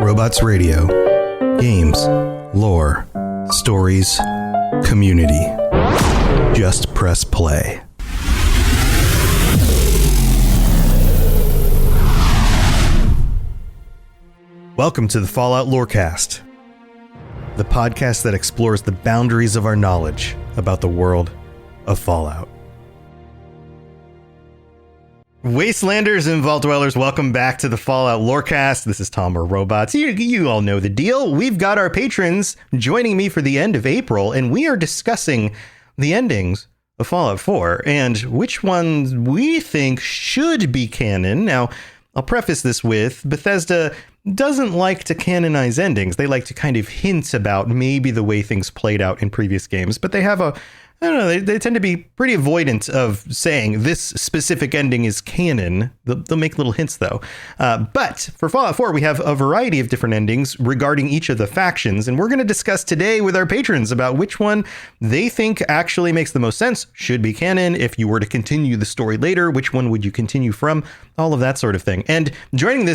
Robots Radio. Games, lore, stories, community. Just press play. Welcome to the Fallout Lorecast, the podcast that explores the boundaries of our knowledge about the world of Fallout. Wastelanders and Vault Dwellers, welcome back to the Fallout Lorecast. This is Tom or Robots. You all know the deal. We've got our patrons joining me for the end of April, and we are discussing the endings of Fallout 4 and which ones we think should be canon. Now, I'll preface this with Bethesda doesn't like to canonize endings. They like to kind of hint about maybe the way things played out in previous games, but they have I don't know, they tend to be pretty avoidant of saying this specific ending is canon. They'll make little hints, though. But for Fallout 4, we have a variety of different endings regarding each of the factions, and we're going to discuss today with our patrons about which one they think actually makes the most sense, should be canon. If you were to continue the story later, which one would you continue from? All of that sort of thing. And joining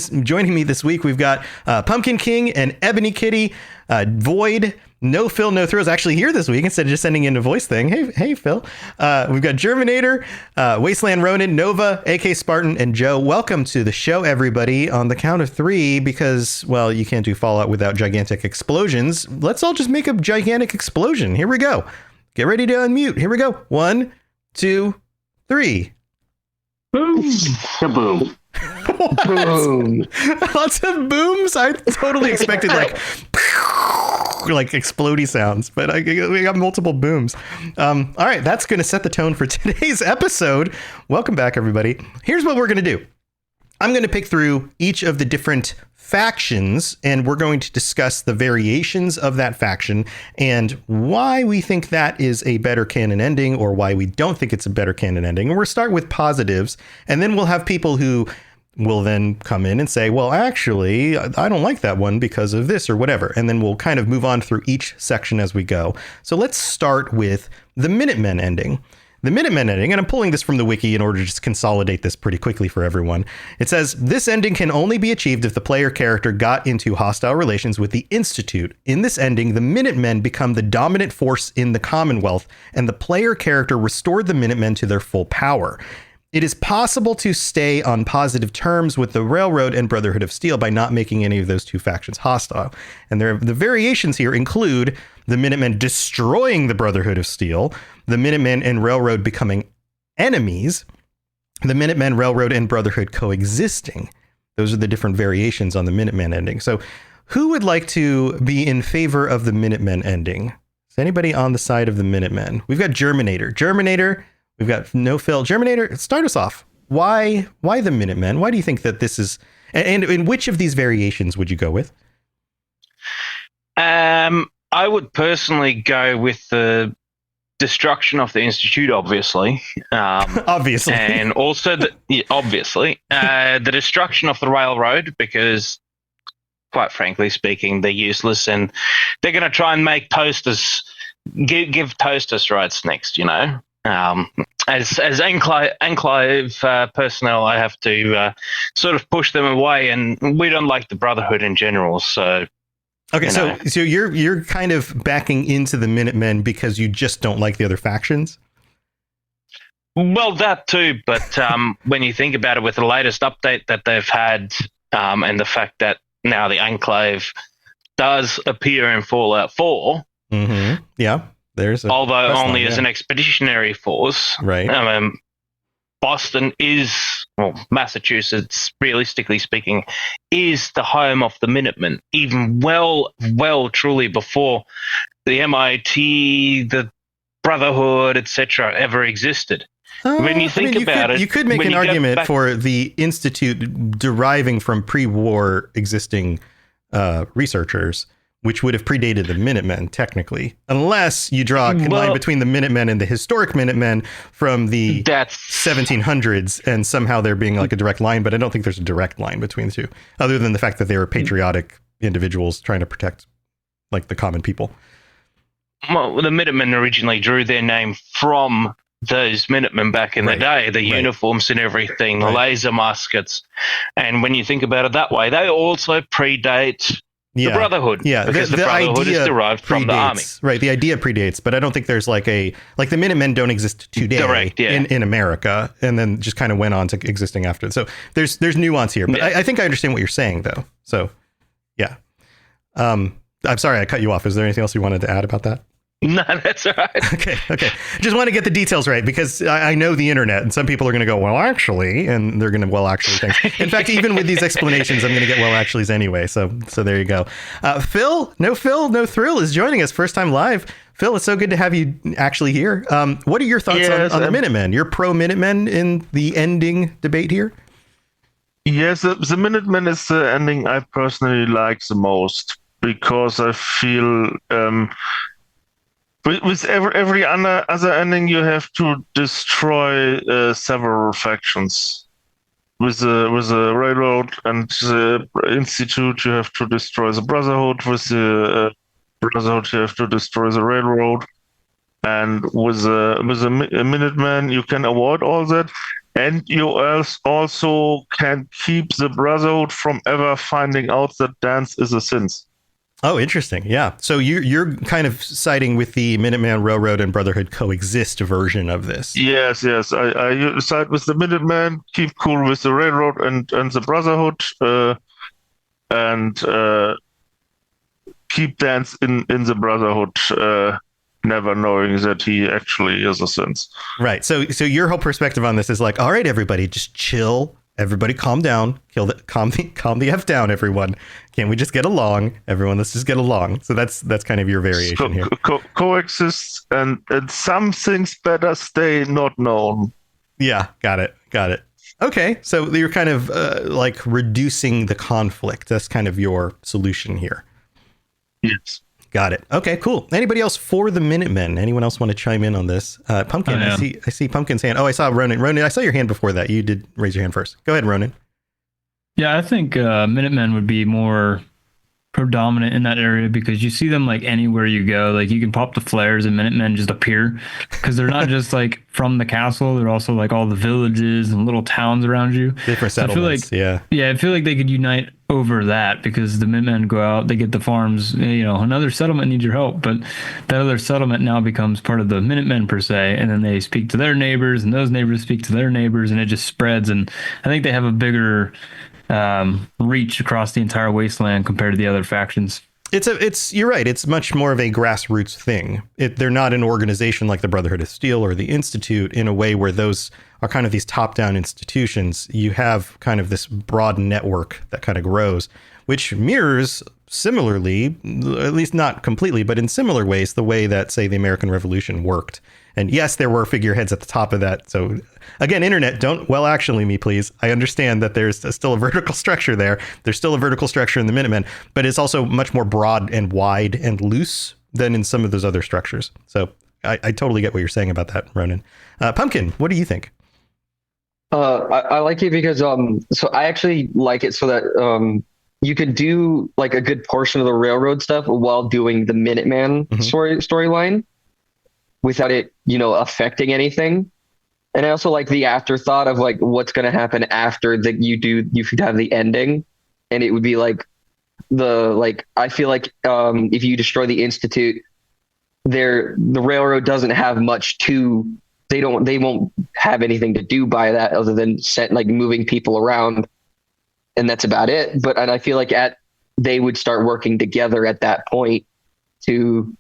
me this week, we've got Pumpkin King and Ebony Kitty, Void. No Phil, no thrills actually here this week instead of just sending in a voice thing. Hey, Phil. We've got Germinator, Wasteland Ronin, Nova, AK Spartan, and Joe. Welcome to the show, everybody. On the count of three, because, well, you can't do Fallout without gigantic explosions. Let's all just make a gigantic explosion. Here we go. Get ready to unmute. Here we go. 1, 2, 3. Boom. Kaboom. Boom. Lots of booms. I totally expected like explodey sounds, but we got multiple booms. All right, that's going to set the tone for today's episode. Welcome back, everybody. Here's what we're going to do. I'm going to pick through each of the different factions, and we're going to discuss the variations of that faction and why we think that is a better canon ending or why we don't think it's a better canon ending. And we'll start with positives, and then we'll have people who will then come in and say, well, actually, I don't like that one because of this or whatever. And then we'll kind of move on through each section as we go. So let's start with the Minutemen ending. The Minutemen ending, and I'm pulling this from the wiki in order to just consolidate this pretty quickly for everyone. It says, this ending can only be achieved if the player character got into hostile relations with the Institute. In this ending, the Minutemen become the dominant force in the Commonwealth, and the player character restored the Minutemen to their full power. It is possible to stay on positive terms with the Railroad and Brotherhood of Steel by not making any of those two factions hostile. And the variations here include the Minutemen destroying the Brotherhood of Steel, the Minutemen and Railroad becoming enemies, the Minutemen, Railroad, and Brotherhood coexisting. Those are the different variations on the Minutemen ending. So who would like to be in favor of the Minutemen ending? Is anybody on the side of the Minutemen? We've got Germinator. We've got No Phil. Germinator, start us off. Why the Minutemen? Why do you think that this is... And in which of these variations would you go with? I would personally go with the destruction of the Institute, obviously. Obviously. And also, the destruction of the Railroad, because, quite frankly speaking, they're useless and they're going to try and make toasters... Give toasters rights next, you know? As Enclave personnel, I have to sort of push them away, and we don't like the Brotherhood in general. So, okay, so you're kind of backing into the Minutemen because you just don't like the other factions. Well, that too, but when you think about it, with the latest update that they've had, and the fact that now the Enclave does appear in Fallout 4, yeah. Although only as an expeditionary force, right? Boston is, well, Massachusetts, realistically speaking, is the home of the Minutemen, even well, truly before the MIT, the Brotherhood, etc., ever existed. When you think about it, you could make an argument for the Institute deriving from pre-war existing researchers, which would have predated the Minutemen, technically, unless you draw a line between the Minutemen and the historic Minutemen from the 1700s, and somehow there being like a direct line, but I don't think there's a direct line between the two, other than the fact that they were patriotic individuals trying to protect, like, the common people. Well, the Minutemen originally drew their name from those Minutemen back in the day, the uniforms and everything, the laser muskets. And when you think about it that way, they also predate the Brotherhood. Yeah, because the Brotherhood is derived from the army. Right, the idea predates, but I don't think there's like the Minutemen don't exist today in America, and then just kind of went on to existing after. So there's nuance here, but I think I understand what you're saying, though. So, yeah. I'm sorry I cut you off. Is there anything else you wanted to add about that? No, that's all right. Okay. Just want to get the details right, because I know the internet, and some people are going to go, well, actually, and they're going to, well, actually, things. In fact, even with these explanations, I'm going to get well, actuallys anyway. So there you go. Phil, no Thrill is joining us first time live. Phil, it's so good to have you actually here. What are your thoughts on the Minutemen? You're pro Minutemen in the ending debate here? Yes, the Minutemen is the ending I personally like the most, because I feel with every other ending you have to destroy several factions. With the Railroad and the Institute, you have to destroy the Brotherhood. With the Brotherhood, you have to destroy the Railroad. And with the Minutemen, you can avoid all that. And you also can keep the Brotherhood from ever finding out that dance is a sin. Oh, interesting. Yeah. So you're kind of siding with the Minuteman, Railroad, and Brotherhood coexist version of this. Yes. I side with the Minutemen, keep cool with the Railroad and the Brotherhood, and keep dance in the Brotherhood, never knowing that he actually is a sense. Right. So your whole perspective on this is like, all right, everybody, just chill. Everybody calm down. Calm the F down, everyone. Can't we just get along? Everyone, let's just get along. So that's kind of your variation here. Coexist, and some things better stay not known. Yeah, got it. Okay, so you're kind of like reducing the conflict. That's kind of your solution here. Yes. Got it. Okay, cool. Anybody else for the Minutemen? Anyone else want to chime in on this? Pumpkin, I see Pumpkin's hand. Oh, I saw Ronan. Ronan, I saw your hand before that. You did raise your hand first. Go ahead, Ronan. Yeah, I think Minutemen would be more predominant in that area, because you see them like anywhere you go. Like you can pop the flares and Minutemen just appear, because they're not just like from the castle. They're also like all the villages and little towns around you. Different settlements. I feel like they could unite over that, because the Minutemen go out, they get the farms, another settlement needs your help, but that other settlement now becomes part of the Minutemen per se, and then they speak to their neighbors, and those neighbors speak to their neighbors, and it just spreads. And I think they have a bigger reach across the entire wasteland compared to the other factions. You're right. It's much more of a grassroots thing. They're not an organization like the Brotherhood of Steel or the Institute in a way where those are kind of these top-down institutions. You have kind of this broad network that kind of grows, which mirrors similarly, at least not completely, but in similar ways, the way that, say, the American Revolution worked. And yes, there were figureheads at the top of that. So again, internet, don't well actually me, please. I understand that there's still a vertical structure there. There's still a vertical structure in the Minutemen, but it's also much more broad and wide and loose than in some of those other structures. So I totally get what you're saying about that, Ronan. Pumpkin, what do you think? I like it because so I actually like it so that you could do like a good portion of the Railroad stuff while doing the Minuteman storyline without it, affecting anything. And I also like the afterthought of like what's going to happen after that you could have the ending, and it would be like I feel like if you destroy the Institute, the Railroad doesn't have much to. They won't have anything to do by that other than moving people around, and that's about it. And I feel like they would start working together at that point to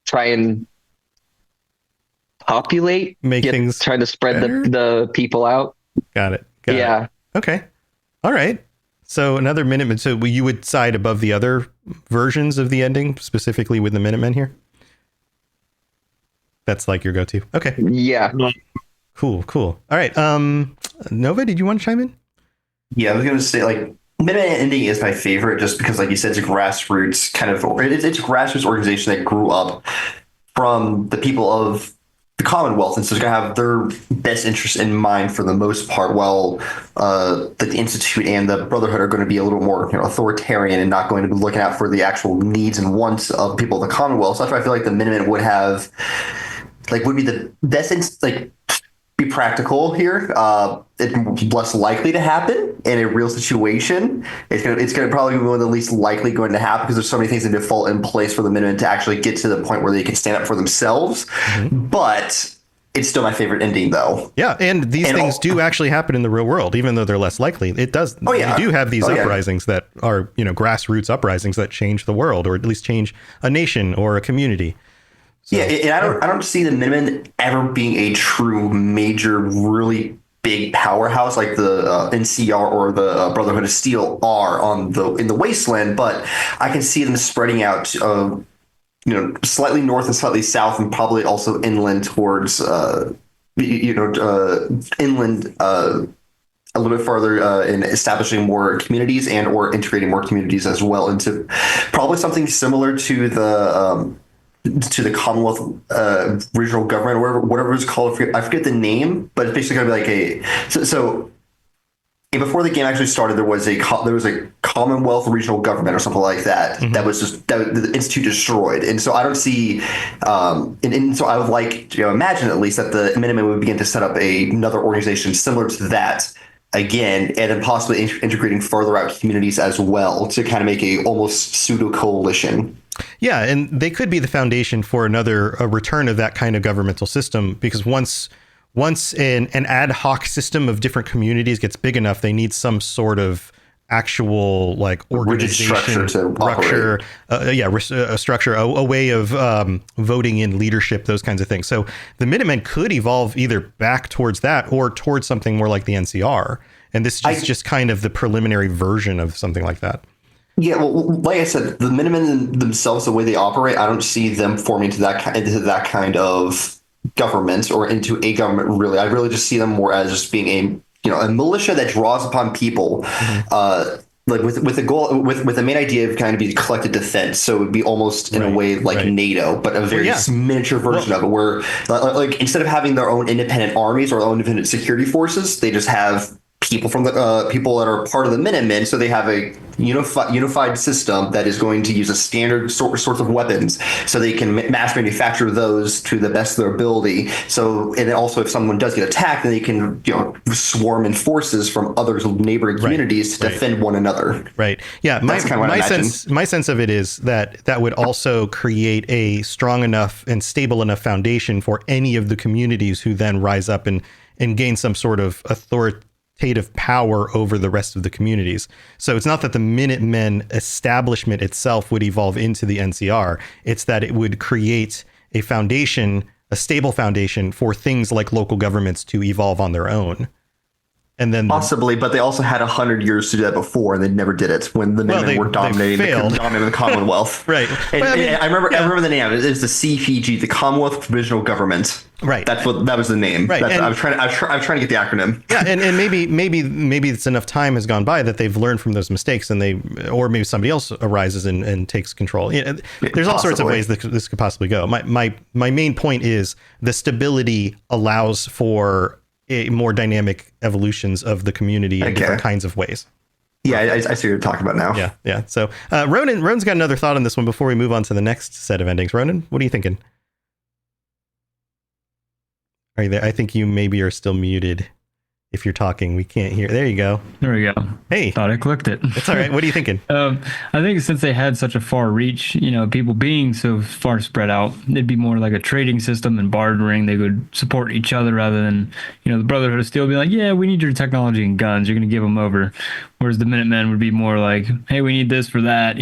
try and populate, trying to spread the people out. Got it. Yeah. Okay. All right. So another Minutemen. So you would side above the other versions of the ending, specifically with the Minutemen here? That's like your go-to. Okay. Yeah. Cool. All right. Nova, did you want to chime in? Yeah, I was going to say, Minutemen ending is my favorite just because, like you said, it's a grassroots kind of, it's a grassroots organization that grew up from the people of the Commonwealth, and so it's going to have their best interests in mind for the most part, while the Institute and the Brotherhood are going to be a little more authoritarian and not going to be looking out for the actual needs and wants of people of the Commonwealth. So that's why I feel like the Minutemen would have like would be the best like be practical here. It's less likely to happen in a real situation. It's gonna probably be one of the least likely going to happen because there's so many things that default in place for the Minutemen to actually get to the point where they can stand up for themselves. But it's still my favorite ending, though. Yeah, and these things do actually happen in the real world, even though they're less likely. It does. Oh, yeah. You do have these uprisings that are, grassroots uprisings that change the world, or at least change a nation or a community. So, yeah, and I don't see the Minutemen ever being a true major, really big powerhouse like the NCR or the Brotherhood of Steel are in the Wasteland, but I can see them spreading out. Slightly north and slightly south, and probably also inland towards, inland a little bit farther in establishing more communities and or integrating more communities as well into probably something similar to the Commonwealth regional government, or whatever it's called. I forget the name, but it's basically going to be like so before the game actually started, there was a Commonwealth regional government or something like that. That was the institute destroyed, and so I don't see, and so I would like to imagine at least that the Minutemen would begin to set up another organization similar to that again, and then possibly integrating further out communities as well to kind of make a almost pseudo coalition. Yeah, and they could be the foundation for a return of that kind of governmental system, because once an ad hoc system of different communities gets big enough, they need some sort of actual like organization structure, a structure, a way of voting in leadership, those kinds of things. So the Minutemen could evolve either back towards that or towards something more like the NCR. And this is just kind of the preliminary version of something like that. Yeah, well, like I said, the Minutemen themselves, the way they operate, I don't see them forming into that kind of government or into a government. Really, I really just see them more as just being a militia that draws upon people, like with the goal, with the main idea of kind of be collective defense. So it would be almost in a way like NATO, but a very miniature version of it, where like instead of having their own independent armies or their own independent security forces, they just have people from the people that are part of the Minutemen. So they have a unified system that is going to use a standard sorts of weapons, so they can mass manufacture those to the best of their ability. So, and then also if someone does get attacked, then they can swarm in forces from other neighboring communities to defend one another. Right. Yeah. My sense of it is that would also create a strong enough and stable enough foundation for any of the communities who then rise up and gain some sort of authoritative power over the rest of the communities. So it's not that the Minutemen establishment itself would evolve into the NCR. It's that it would create a foundation, a stable foundation for things like local governments to evolve on their own. And then possibly, but they also had 100 years to do that before, and they never did it when the Minutemen were dominating the Commonwealth. Right. And I remember the name. It's the CPG, the Commonwealth Provisional Government. Right. That was the name. Right. I was trying to get the acronym. Yeah, and maybe it's enough time has gone by that they've learned from those mistakes, and or maybe somebody else arises and takes control. There's all sorts of ways that this could possibly go. My main point is the stability allows for a more dynamic evolutions of the community in different kinds of ways. Yeah, I see what you're talking about now. Yeah. So Ronan's got another thought on this one before we move on to the next set of endings. Ronan, what are you thinking? Are you there? I think you maybe are still muted. If you're talking, we can't hear. There you go. There we go. Hey, thought I clicked it. It's all right. What are you thinking? I think since they had such a far reach, people being so far spread out, it'd be more like a trading system and bartering. They would support each other rather than, the Brotherhood of Steel be like, yeah, we need your technology and guns. You're going to give them over. Whereas the Minutemen would be more like, hey, we need this for that,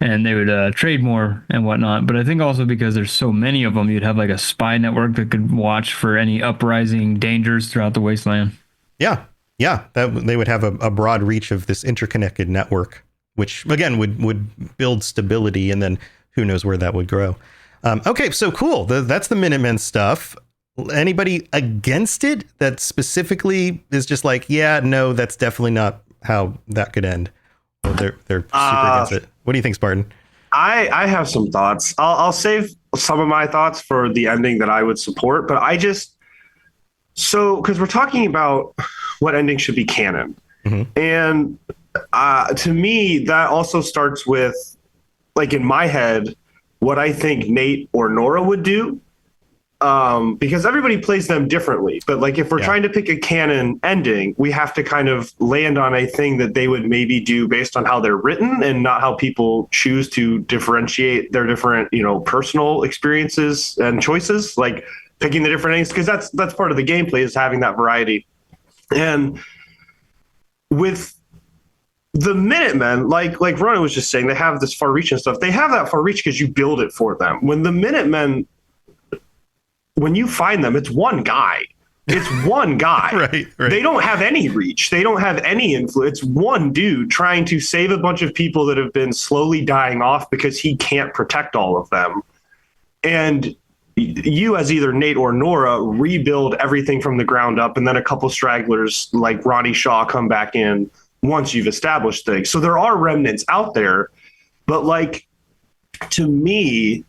and they would trade more and whatnot. But I think also because there's so many of them, you'd have like a spy network that could watch for any uprising dangers throughout the wasteland. Yeah. That they would have a broad reach of this interconnected network, which again would build stability, and then who knows where that would grow. Okay, so cool. That's the Minutemen stuff. Anybody against it that specifically is just like, yeah, no, that's definitely not how that could end. Or they're super against it. What do you think, Spartan? I have some thoughts. I'll save some of my thoughts for the ending that I would support, but because we're talking about what ending should be canon. And to me, that also starts with, like in my head, what I think Nate or Nora would do. because everybody plays them differently. But like if we're trying to pick a canon ending, we have to kind of land on a thing that they would maybe do based on how they're written and not how people choose to differentiate their different, personal experiences and choices, like picking the different endings, because that's part of the gameplay, is having that variety. And with the Minutemen, like Ronan was just saying, they have this far reach and stuff. They have that far reach because you build it for them. When the Minutemen, when you find them, it's one guy. It's one guy. Right. They don't have any reach. They don't have any influence. It's one dude trying to save a bunch of people that have been slowly dying off because he can't protect all of them. And you, as either Nate or Nora, rebuild everything from the ground up, and then a couple stragglers like Ronnie Shaw come back in once you've established things. So there are remnants out there, but like, to me,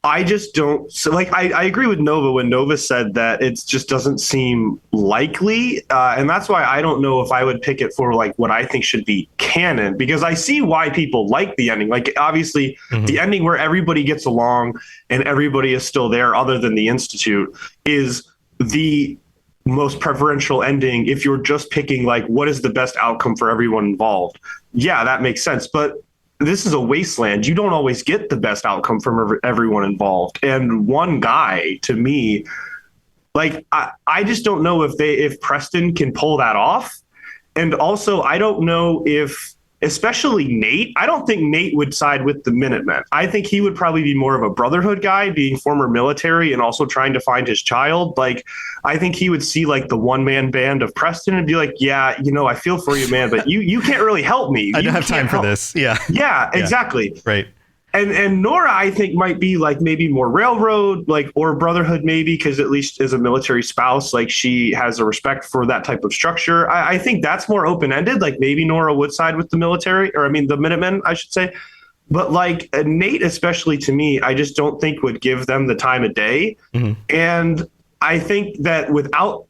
I just don't. So like, I agree with Nova when Nova said that it just doesn't seem likely, and that's why I don't know if I would pick it for like what I think should be canon, because I see why people like the ending. Like obviously, the ending where everybody gets along and everybody is still there, other than the Institute, is the most preferential ending if you're just picking like what is the best outcome for everyone involved. Yeah, that makes sense, but this is a wasteland. You don't always get the best outcome from everyone involved. And one guy, to me, like I just don't know if Preston can pull that off. And also, I don't know if, especially Nate, I don't think Nate would side with the Minutemen. I think he would probably be more of a Brotherhood guy, being former military and also trying to find his child. Like, I think he would see like the one-man band of Preston and be like, yeah, I feel for you, man, but you can't really help me. I don't have time for this. Yeah. Yeah, exactly. Right. And Nora, I think, might be like maybe more Railroad, like, or Brotherhood, maybe, because at least as a military spouse, like she has a respect for that type of structure. I think that's more open-ended. Like maybe Nora would side with the military, or I mean the Minutemen, I should say. But like Nate, especially to me, I just don't think would give them the time of day. And I think that without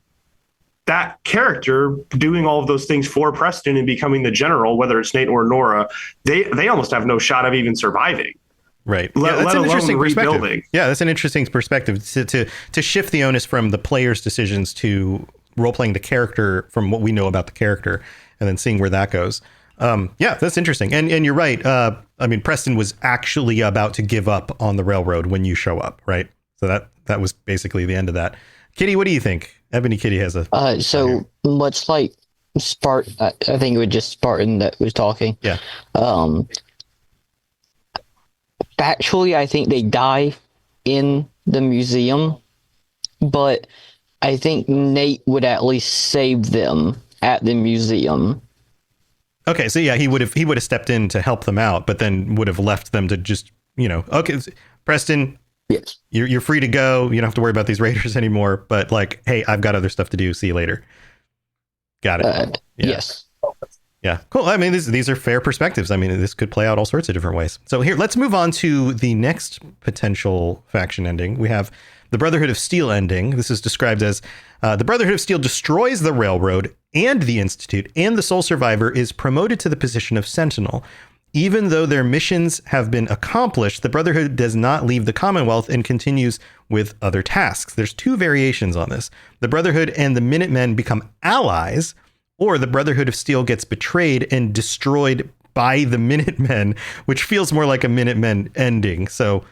that character doing all of those things for Preston and becoming the general, whether it's Nate or Nora, they almost have no shot of even surviving. Right. Let alone rebuilding. Yeah, that's an interesting perspective to shift the onus from the player's decisions to role playing the character from what we know about the character, and then seeing where that goes. Yeah, that's interesting. And you're right. I mean, Preston was actually about to give up on the railroad when you show up, right? So that was basically the end of that. Kitty, what do you think? Ebony Kitty has a... So much like Spartan, I think it was just Spartan that was talking. Yeah. Factually, I think they die in the museum, but I think Nate would at least save them at the museum. Okay, so yeah, he would have stepped in to help them out, but then would have left them to just, okay, Preston... Yes. You're free to go. You don't have to worry about these raiders anymore. But like, hey, I've got other stuff to do. See you later. Got it. Yeah. Yes. Yeah. Cool. I mean, these are fair perspectives. I mean, this could play out all sorts of different ways. So here, let's move on to the next potential faction ending. We have the Brotherhood of Steel ending. This is described as the Brotherhood of Steel destroys the railroad and the Institute, and the sole survivor is promoted to the position of Sentinel. Even though their missions have been accomplished, the Brotherhood does not leave the Commonwealth and continues with other tasks. There's two variations on this. The Brotherhood and the Minutemen become allies, or the Brotherhood of Steel gets betrayed and destroyed by the Minutemen, which feels more like a Minutemen ending. So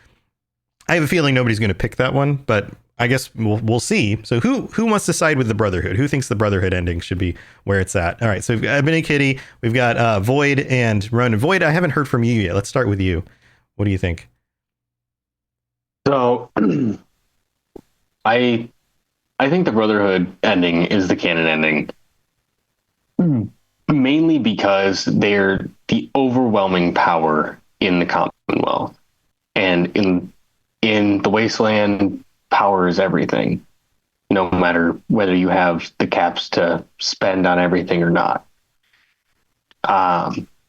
I have a feeling nobody's going to pick that one, but I guess we'll see. So who wants to side with the Brotherhood? Who thinks the Brotherhood ending should be where it's at? All right, so we've got Ebony Kitty, we've got Void and Ronan. Void, I haven't heard from you yet. Let's start with you. What do you think? So I think the Brotherhood ending is the canon ending, mainly because they're the overwhelming power in the Commonwealth, and in the Wasteland, power is everything, no matter whether you have the caps to spend on everything or not.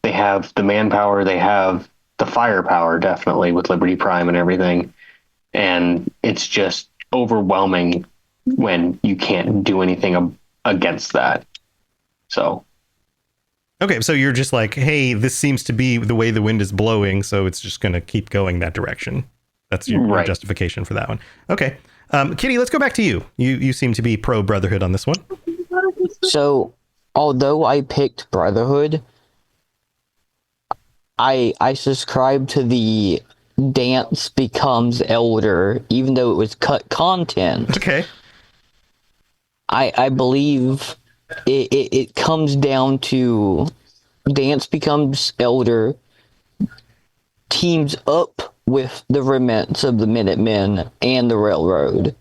They have the manpower, they have the firepower, definitely, with Liberty Prime and everything. And it's just overwhelming when you can't do anything against that. So. Okay, so you're just like, hey, this seems to be the way the wind is blowing, so it's just going to keep going that direction. That's your justification for that one. Okay. Kitty, let's go back to you. You seem to be pro Brotherhood on this one. So, although I picked Brotherhood, I subscribe to the dance becomes elder, even though it was cut content. Okay. I believe it comes down to dance becomes elder, teams up with the remnants of the Minutemen and the Railroad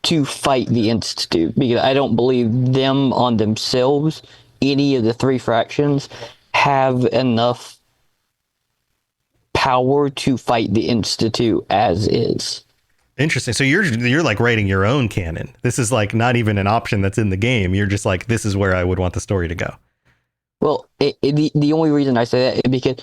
to fight the Institute, because I don't believe them on themselves, any of the three fractions, have enough power to fight the Institute as is. Interesting. So you're like writing your own canon. This is like not even an option that's in the game. You're just like, this is where I would want the story to go. Well, the only reason I say that is because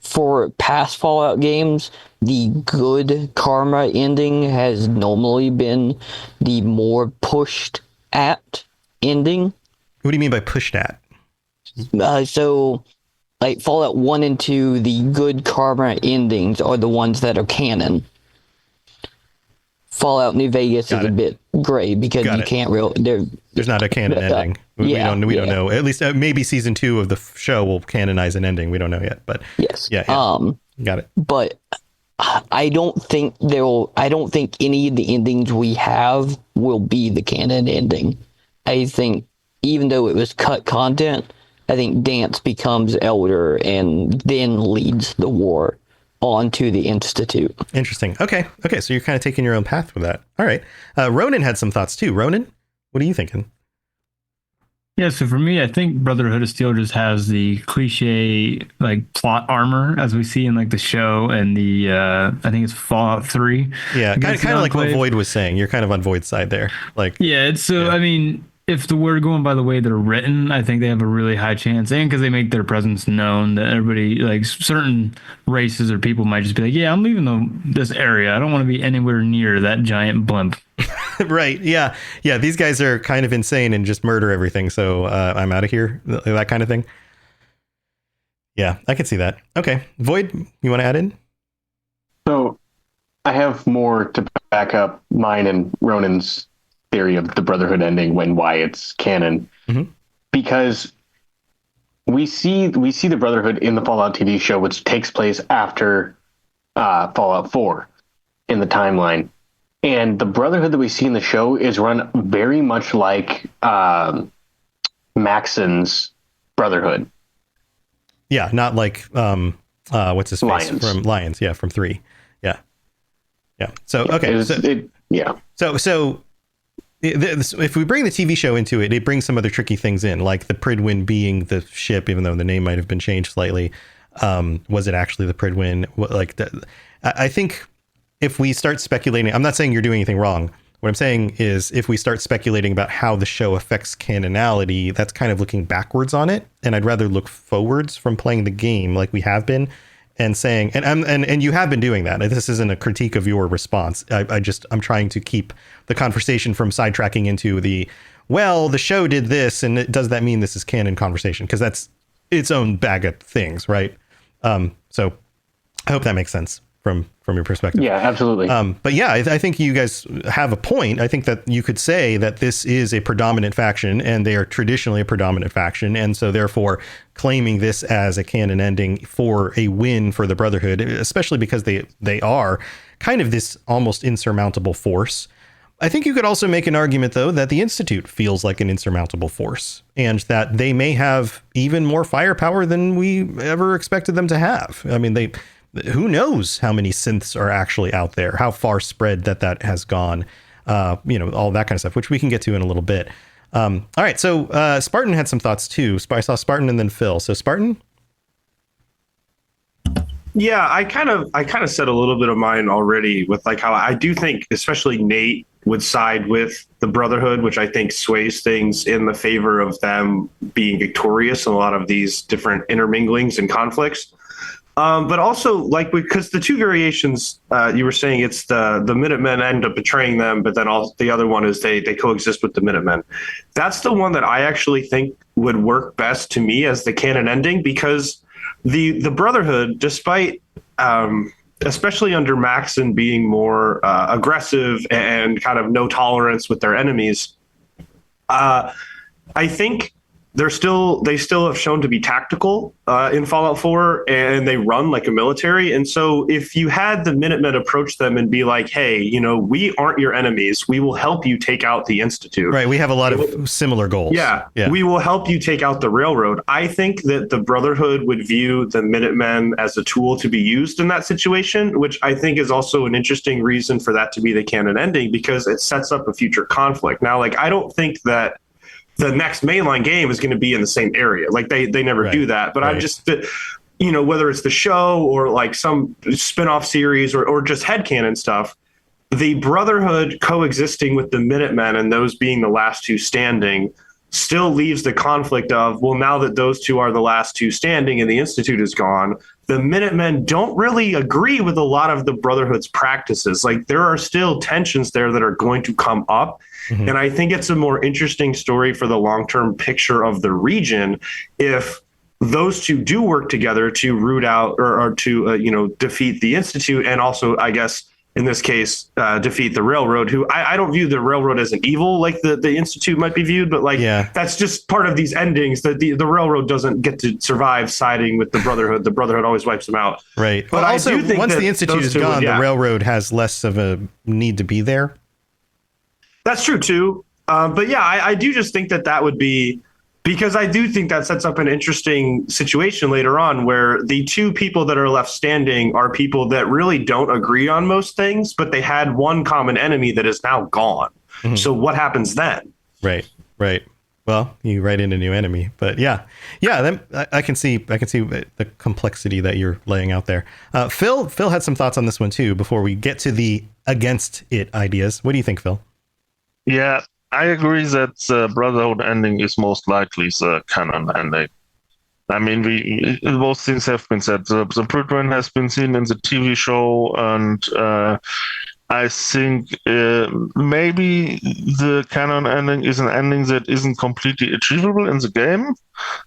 for past Fallout games, the good karma ending has normally been the more pushed at ending. What do you mean by pushed at? So, like Fallout 1 and 2, the good karma endings are the ones that are canon. Fallout New Vegas is a bit gray because you can't there's not a canon ending. We don't know. At least maybe season 2 of the show will canonize an ending. We don't know yet, but yes. Yeah. Got it. But I don't think any of the endings we have will be the canon ending. I think even though it was cut content, I think dance becomes elder and then leads the war onto the Institute. Interesting. Okay. So you're kind of taking your own path with that. All right. Ronan had some thoughts too. Ronan, what are you thinking? Yeah, so for me, I think Brotherhood of Steel just has the cliche like plot armor as we see in like the show and the I think it's Fallout 3. Yeah, kind of like what Void was saying. You're kind of on Void's side there. Like I mean, if we're going by the way they're written, I think they have a really high chance, and because they make their presence known, that everybody, like certain races or people might just be like, yeah, I'm leaving this area. I don't want to be anywhere near that giant blimp. Right. Yeah. These guys are kind of insane and just murder everything. So I'm out of here. That kind of thing. Yeah, I can see that. Okay. Void, you want to add in? So I have more to back up mine and Ronan's theory of the Brotherhood ending why it's canon. Mm-hmm. Because we see the Brotherhood in the Fallout TV show, which takes place after Fallout 4 in the timeline. And the Brotherhood that we see in the show is run very much like Maxon's Brotherhood. Yeah, not like what's his face Lions. From Lions? Yeah, from 3. Yeah. So okay, so if we bring the TV show into it, it brings some other tricky things in, like the Pridwin being the ship, even though the name might have been changed slightly. Was it actually the Pridwin? I think if we start speculating, I'm not saying you're doing anything wrong. What I'm saying is if we start speculating about how the show affects canonality, that's kind of looking backwards on it. And I'd rather look forwards from playing the game like we have been and saying, and you have been doing that. This isn't a critique of your response. I'm trying to keep the conversation from sidetracking into the show did this, and does that mean this is canon conversation? Because that's its own bag of things, right? So I hope that makes sense from your perspective. Yeah, absolutely. But yeah, I think you guys have a point. I think that you could say that this is a predominant faction and they are traditionally a predominant faction. And so therefore claiming this as a canon ending for a win for the Brotherhood, especially because they are kind of this almost insurmountable force. I think you could also make an argument, though, that the Institute feels like an insurmountable force and that they may have even more firepower than we ever expected them to have. I mean, who knows how many synths are actually out there, how far spread that has gone, all that kind of stuff, which we can get to in a little bit. All right. So Spartan had some thoughts, too. I saw Spartan and then Phil. So Spartan. Yeah, I kind of said a little bit of mine already with like how I do think especially Nate would side with the Brotherhood, which I think sways things in the favor of them being victorious in a lot of these different interminglings and conflicts. But also, like, because the two variations you were saying, it's the Minutemen end up betraying them, but then the other one is they coexist with the Minutemen. That's the one that I actually think would work best to me as the canon ending, because the Brotherhood, despite especially under Maxon being more aggressive and kind of no tolerance with their enemies. I think they still have shown to be tactical in Fallout 4, and they run like a military. And so if you had the Minutemen approach them and be like, hey, we aren't your enemies, we will help you take out the Institute. Right. We have a lot of similar goals. Yeah. We will help you take out the Railroad. I think that the Brotherhood would view the Minutemen as a tool to be used in that situation, which I think is also an interesting reason for that to be the canon ending, because it sets up a future conflict. Now, I don't think that the next mainline game is going to be in the same area. They never do that. But I'm just, whether it's the show or some spin-off series or just headcanon stuff, the Brotherhood coexisting with the Minutemen and those being the last two standing still leaves the conflict of, well, now that those two are the last two standing and the Institute is gone, the Minutemen don't really agree with a lot of the Brotherhood's practices. There are still tensions there that are going to come up. Mm-hmm. And I think it's a more interesting story for the long-term picture of the region if those two do work together to root out or to, defeat the Institute, and also, I guess, in this case, defeat the Railroad, who I don't view the Railroad as an evil like the Institute might be viewed, but that's just part of these endings, that the Railroad doesn't get to survive siding with the Brotherhood. The Brotherhood always wipes them out. Right. But also, I do think once the Institute is gone, the Railroad has less of a need to be there. That's true, too. But yeah, I do just think that would be, because I do think that sets up an interesting situation later on where the two people that are left standing are people that really don't agree on most things, but they had one common enemy that is now gone. Mm-hmm. So what happens then? Right. Well, you write in a new enemy, but yeah. Then I can see the complexity that you're laying out there. Phil had some thoughts on this one too before we get to the against it ideas. What do you think, Phil? Yeah, I agree that the Brotherhood ending is most likely the canon ending. I mean, both things have been said. The Patron has been seen in the TV show, and I think maybe the canon ending is an ending that isn't completely achievable in the game.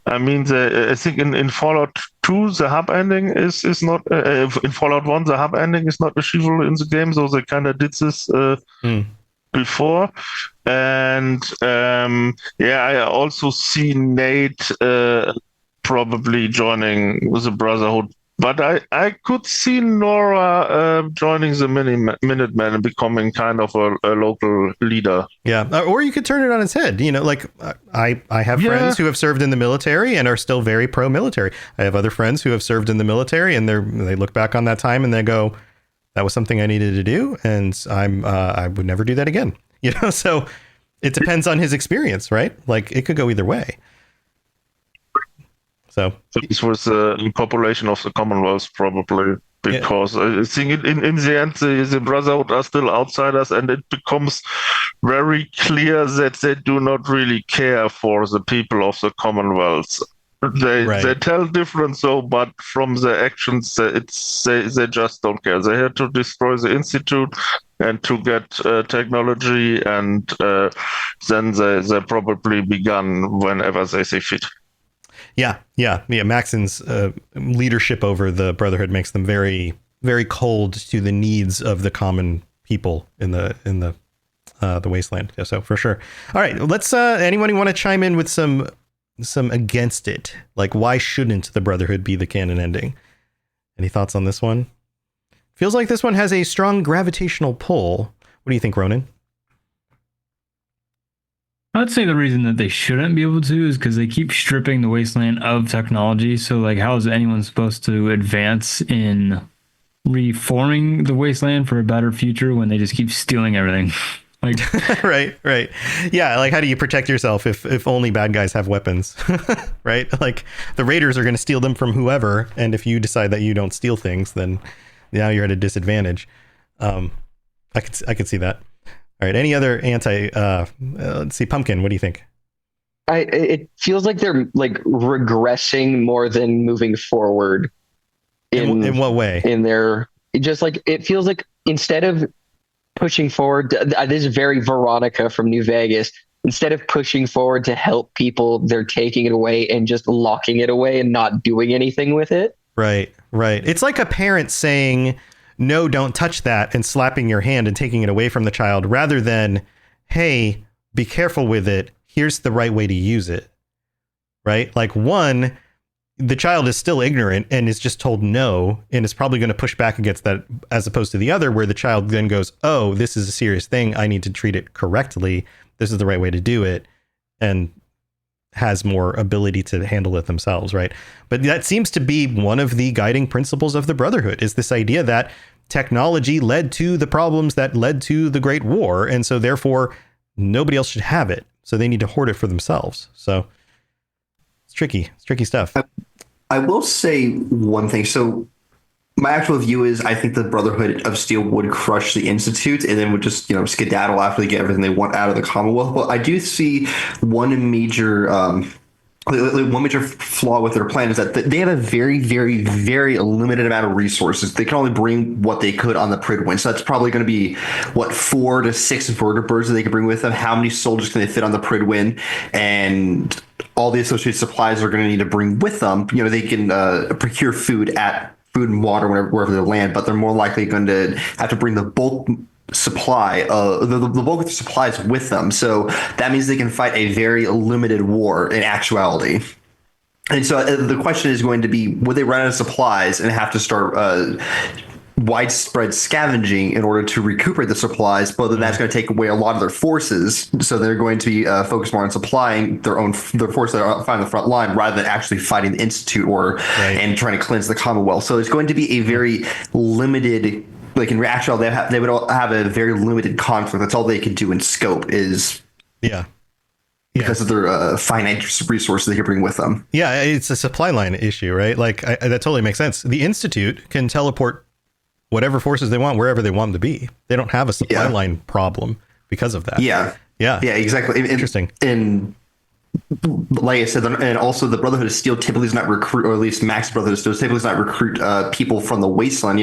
I mean, I think in Fallout 2, the hub ending is not, in Fallout 1, the hub ending is not achievable in the game, so they kind of did this before. And I also see Nate probably joining the Brotherhood, but I could see Nora joining the Minutemen and becoming kind of a local leader. Yeah, or you could turn it on its head. I have friends who have served in the military and are still very pro-military. I have other friends who have served in the military and they look back on that time and they go, that was something I needed to do, and I would never do that again. So it depends on his experience, right? It could go either way. So this was the population of the Commonwealth, probably, because I think in the end the Brotherhood are still outsiders, and it becomes very clear that they do not really care for the people of the Commonwealth. They tell different, but from the actions, they just don't care. They had to destroy the Institute and to get technology, and then they probably begun whenever they see fit. Yeah. Maxon's leadership over the Brotherhood makes them very, very cold to the needs of the common people in the wasteland. Yeah, so for sure. All right, let's. Anyone want to chime in with some against it? Why shouldn't the Brotherhood be the canon ending? Any thoughts on this one? Feels like this one has a strong gravitational pull. What do you think, Ronan? I'd say the reason that they shouldn't be able to is because they keep stripping the wasteland of technology. So, how is anyone supposed to advance in reforming the wasteland for a better future when they just keep stealing everything? Right. Yeah, how do you protect yourself if only bad guys have weapons? Right? The raiders are going to steal them from whoever, and if you decide that you don't steal things, then now you're at a disadvantage. I could see that. All right. Any other let's see, Pumpkin, what do you think? It feels like they're regressing more than moving forward. In what way? In their, just it feels like instead of pushing forward, this is very Veronica from New Vegas. Instead of pushing forward to help people, they're taking it away and just locking it away and not doing anything with it. Right. It's like a parent saying, no, don't touch that, and slapping your hand and taking it away from the child, rather than, hey, be careful with it. Here's the right way to use it. Right? Like, one, the child is still ignorant and is just told no, and is probably going to push back against that, as opposed to the other, where the child then goes, oh, this is a serious thing. I need to treat it correctly. This is the right way to do it. And has more ability to handle it themselves, right? But that seems to be one of the guiding principles of the Brotherhood, is this idea that technology led to the problems that led to the Great War, and so therefore nobody else should have it. So they need to hoard it for themselves. So it's tricky. It's tricky stuff. I will say one thing. So my actual view is I think the Brotherhood of Steel would crush the Institute and then would just, skedaddle after they get everything they want out of the Commonwealth. But I do see one major flaw with their plan is that they have a very, very, very limited amount of resources. They can only bring what they could on the Pridwin. So that's probably going to be, 4 to 6 vertibirds that they can bring with them. How many soldiers can they fit on the Pridwin? And all the associated supplies they're going to need to bring with them. They can procure food and water wherever they land, but they're more likely going to have to bring the bulk supply, the bulk of the supplies with them. So that means they can fight a very limited war in actuality. And so the question is going to be, would they run out of supplies and have to start widespread scavenging in order to recuperate the supplies? But then that's going to take away a lot of their forces. So they're going to be focused more on supplying their forces that are fighting the front line rather than actually fighting the Institute and trying to cleanse the Commonwealth. So it's going to be a very limited, like in actual, they would all have a very limited conflict. That's all they could do in scope is because of their finite resources they can bring with them. Yeah, it's a supply line issue, right? Like that totally makes sense. The Institute can teleport whatever forces they want wherever they want them to be. They don't have a supply line problem because of that. Yeah, exactly. Interesting. And like I said, and also the Brotherhood of Steel typically does not recruit, or at least Max Brotherhood of Steel typically does not recruit people from the Wasteland.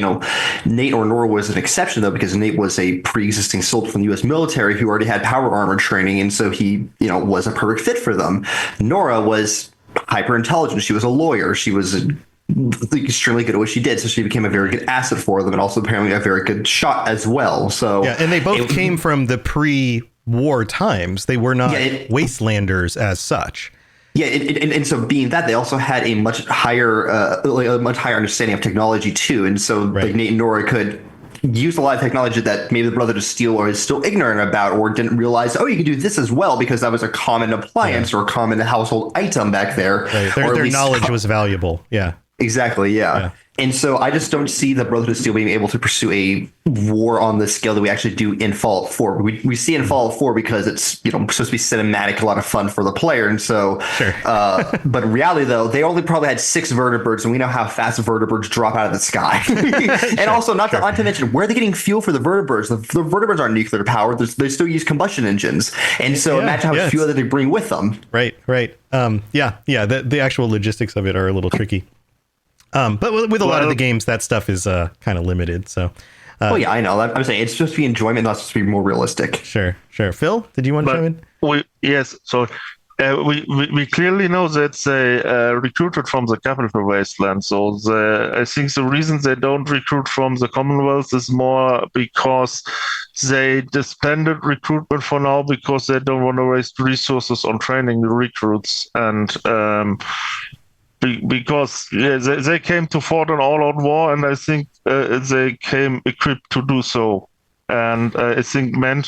Nate or Nora was an exception though, because Nate was a pre-existing soldier from the U.S. military who already had power armor training, and so he, was a perfect fit for them. Nora was hyper intelligent. She was a lawyer. She was extremely good at what she did, so she became a very good asset for them, and also apparently a very good shot as well. So and they both came from the pre-war times. They were not wastelanders as such. And so being that, they also had a much higher understanding of technology too, and so like Nate and Nora could use a lot of technology that maybe the Brotherhood of Steel is still ignorant about, or didn't realize, you can do this as well, because that was a common appliance or a common household item back there. Right. Their knowledge was valuable. Yeah. Exactly, yeah. And so I just don't see the Brotherhood of Steel being able to pursue a war on the scale that we actually do in Fallout 4. We see in Fallout 4 because it's supposed to be cinematic, a lot of fun for the player, and so. But in reality, though, they only probably had 6 vertibirds, and we know how fast vertibirds drop out of the sky. And also, not to mention, where are they getting fuel for the vertibirds? The vertibirds aren't nuclear powered; they still use combustion engines, and so imagine how much fuel that they bring with them. Right. The actual logistics of it are a little tricky. But with a lot of the games, that stuff is kind of limited. So, I know. I'm saying it's supposed to be enjoyment, not supposed to be more realistic. Sure. Phil, did you want to chime in? Yes. So we clearly know that they recruited from the capital wasteland. So I think the reason they don't recruit from the Commonwealth is more because they disbanded recruitment for now, because they don't want to waste resources on training the recruits, and because they came to fight an all-out war, and I think they came equipped to do so. And I think Dan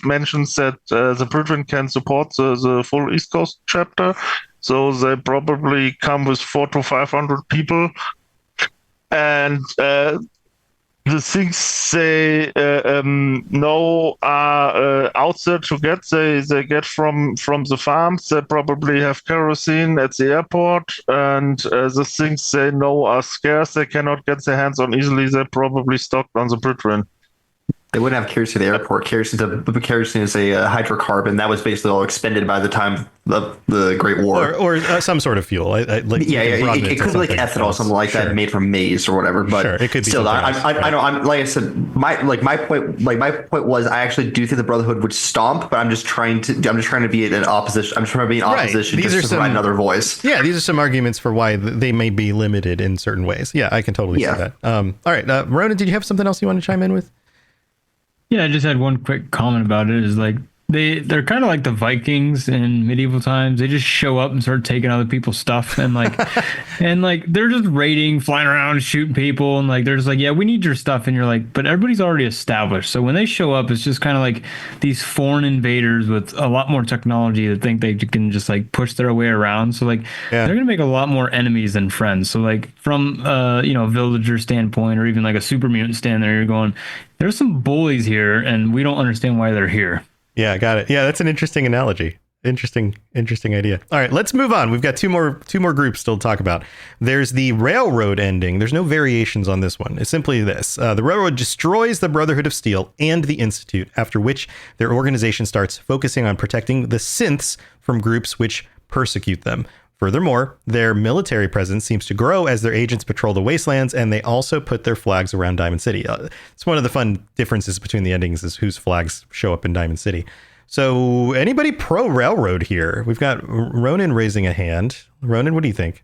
mentions that the Patron can support the full East Coast chapter, so they probably come with 400 to 500 people. And the things they know are out there to get, they get from the farms. They probably have kerosene at the airport, and the things they know are scarce, they cannot get their hands on easily, they're probably stocked on the Patron. They wouldn't have kerosene at the airport. Kerosene is a hydrocarbon that was basically all expended by the time of the Great War. Or some sort of fuel. It could be like ethanol, something like that, made from maize or whatever. But it could be. Still, I know. I'm like I said, my point was, I actually do think the Brotherhood would stomp, but I'm just trying to be in opposition. I'm trying to be in opposition just to provide another voice. Yeah, these are some arguments for why they may be limited in certain ways. Yeah, I can totally see that. All right, Ronan, did you have something else you want to chime in with? Yeah, I just had one quick comment about it. Is like they're kind of like the Vikings in medieval times. They just show up and start taking other people's stuff and like they're just raiding, flying around, shooting people, and like they're just like, yeah, we need your stuff, and you're like, but everybody's already established. So when they show up, it's just kind of like these foreign invaders with a lot more technology that think they can just like push their way around. So like they're gonna make a lot more enemies than friends. So like from a villager standpoint, or even like a super mutant stand there, you're going, there's some bullies here, and we don't understand why they're here. Yeah, got it. Yeah, that's an interesting analogy. Interesting idea. All right, let's move on. We've got two more groups still to talk about. There's the railroad ending. There's no variations on this one. It's simply this. The railroad destroys the Brotherhood of Steel and the Institute, after which their organization starts focusing on protecting the synths from groups which persecute them. Furthermore, their military presence seems to grow as their agents patrol the wastelands, and they also put their flags around Diamond City. It's one of the fun differences between the endings is whose flags show up in Diamond City. So anybody pro railroad here? We've got Ronan raising a hand. Ronan, what do you think?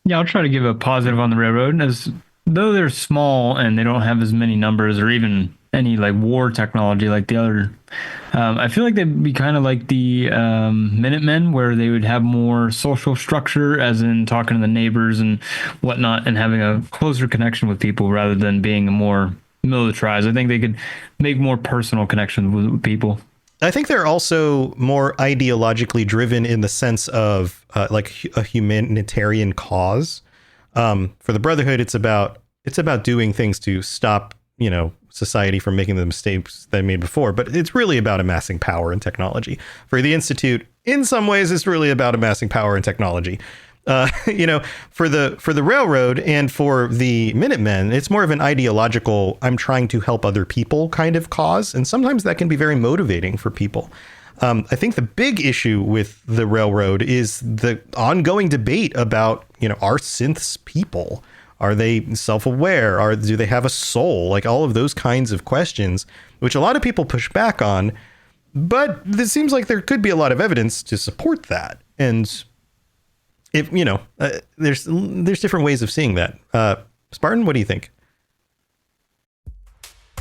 Yeah, I'll try to give a positive on the railroad. As though they're small and they don't have as many numbers or even any like war technology like the other, I feel like they'd be kind of like the Minutemen, where they would have more social structure, as in talking to the neighbors and whatnot, and having a closer connection with people rather than being more militarized. I think they could make more personal connections with people. I think they're also more ideologically driven in the sense of like a humanitarian cause. For the Brotherhood, it's about doing things to stop, society from making the mistakes they made before, but it's really about amassing power and technology. For the Institute, in some ways, it's really about amassing power and technology. For the railroad and for the Minutemen, it's more of an ideological, I'm trying to help other people kind of cause. And sometimes that can be very motivating for people. I think the big issue with the railroad is the ongoing debate about, are synths people? Are they self-aware? Do they have a soul? Like all of those kinds of questions, which a lot of people push back on. But it seems like there could be a lot of evidence to support that. And if there's different ways of seeing that. Spartan, what do you think?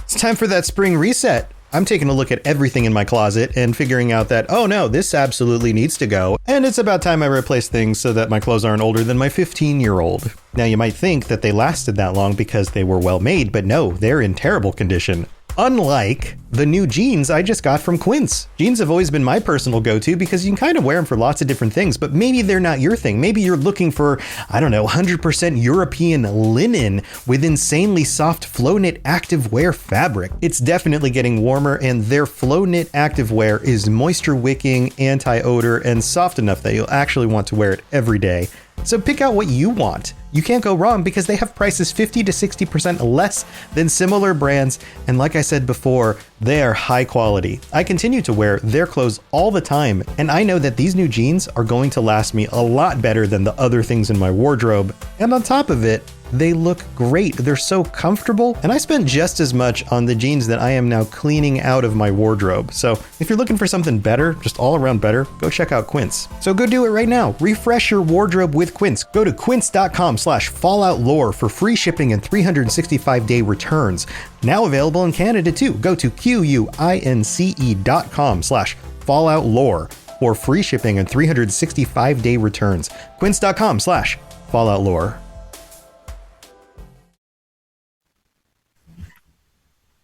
It's time for that spring reset. I'm taking a look at everything in my closet and figuring out that, oh no, this absolutely needs to go. And it's about time I replace things so that my clothes aren't older than my 15-year-old. Now you might think that they lasted that long because they were well made, but no, they're in terrible condition. Unlike the new jeans I just got from Quince. Jeans have always been my personal go-to because you can kind of wear them for lots of different things, but maybe they're not your thing. Maybe you're looking for, 100% European linen with insanely soft flow knit activewear fabric. It's definitely getting warmer, and their flow knit activewear is moisture wicking, anti-odor, and soft enough that you'll actually want to wear it every day. So pick out what you want. You can't go wrong because they have prices 50 to 60% less than similar brands. And like I said before, they are high quality. I continue to wear their clothes all the time, and I know that these new jeans are going to last me a lot better than the other things in my wardrobe. And on top of it, they look great. They're so comfortable, and I spent just as much on the jeans that I am now cleaning out of my wardrobe. So if you're looking for something better, just all around better, go check out Quince. So go do it right now. Refresh your wardrobe with Quince. Go to quince.com/falloutlore for free shipping and 365-day returns. Now available in Canada too. Go to quince.com/falloutlore for free shipping and 365-day returns. Quince.com/falloutlore.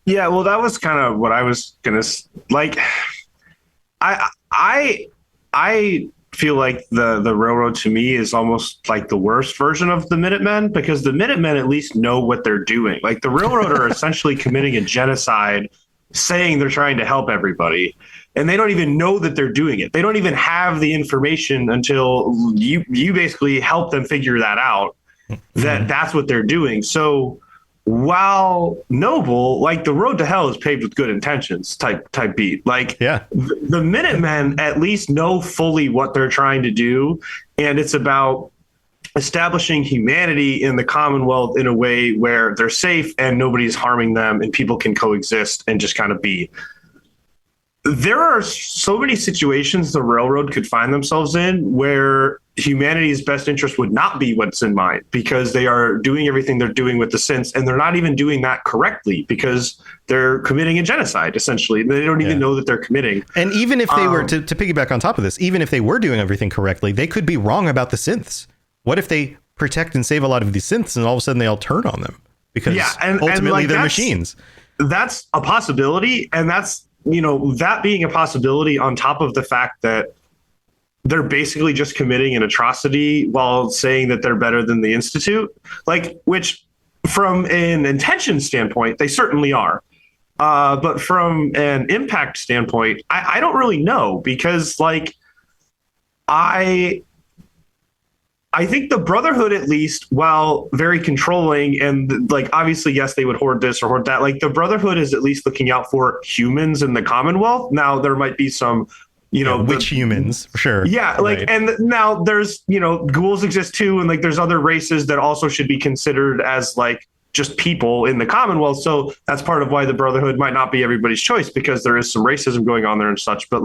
Yeah, well, that was kind of what I was gonna like. I feel like the railroad to me is almost like the worst version of the Minutemen, because the Minutemen at least know what they're doing. Like the railroad are essentially committing a genocide, saying they're trying to help everybody, and they don't even know that they're doing it. They don't even have the information until you basically help them figure that out, that that's what they're doing. So while noble, like the road to hell is paved with good intentions type beat. Like the Minutemen at least know fully what they're trying to do, and it's about establishing humanity in the Commonwealth in a way where they're safe and nobody's harming them and people can coexist and just kind of be. There are so many situations the railroad could find themselves in where humanity's best interest would not be what's in mind, because they are doing everything they're doing with the synths, and they're not even doing that correctly because they're committing a genocide, essentially. They don't even know that they're committing. And even if they were to piggyback on top of this, even if they were doing everything correctly, they could be wrong about the synths. What if they protect and save a lot of these synths and all of a sudden they all turn on them because ultimately they're machines? That's a possibility. And that's, that being a possibility on top of the fact that they're basically just committing an atrocity while saying that they're better than the Institute, which from an intention standpoint, they certainly are. But from an impact standpoint, I don't really know, because I think the Brotherhood, at least, while very controlling and obviously, yes, they would hoard this or hoard that. The Brotherhood is at least looking out for humans in the Commonwealth. Now, there might be some, which humans, sure. Yeah. Right. And now there's, ghouls exist too. And there's other races that also should be considered as just people in the Commonwealth. So that's part of why the Brotherhood might not be everybody's choice, because there is some racism going on there and such. But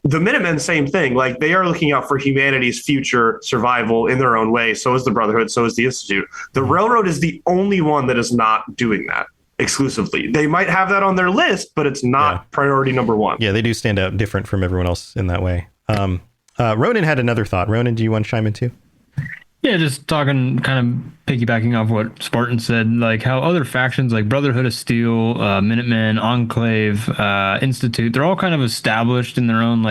the Minutemen, same thing. They are looking out for humanity's future survival in their own way. So is the Brotherhood. So is the Institute. The Railroad is the only one that is not doing that exclusively. They might have that on their list, but it's not priority number one. Yeah, they do stand out different from everyone else in that way. Ronan had another thought. Ronan, do you want to chime in too? Yeah, just talking, kind of piggybacking off what Spartan said, how other factions like Brotherhood of Steel, Minutemen, Enclave, Institute, they're all kind of established in their own,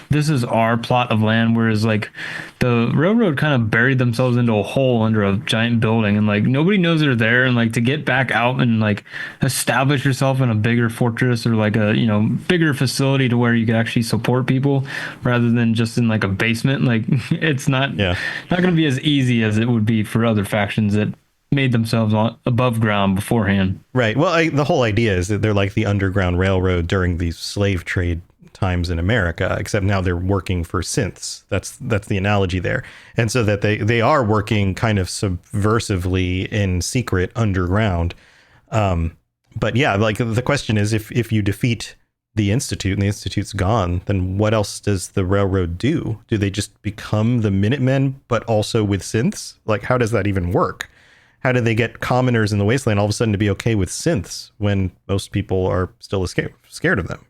this is our plot of land, whereas the railroad kind of buried themselves into a hole under a giant building, and nobody knows they're there, and to get back out and establish yourself in a bigger fortress or a bigger facility to where you can actually support people rather than just in a basement, it's not going to be as easy as it would be for other factions that made themselves above ground beforehand. Right. Well, the whole idea is that they're like the Underground Railroad during the slave trade times in America, except now they're working for synths. That's the analogy there. And so that they are working kind of subversively in secret underground. But yeah, the question is, if you defeat the Institute and the Institute's gone, then what else does the railroad do? Do they just become the Minutemen, but also with synths? How does that even work? How do they get commoners in the wasteland all of a sudden to be okay with synths when most people are still scared of them?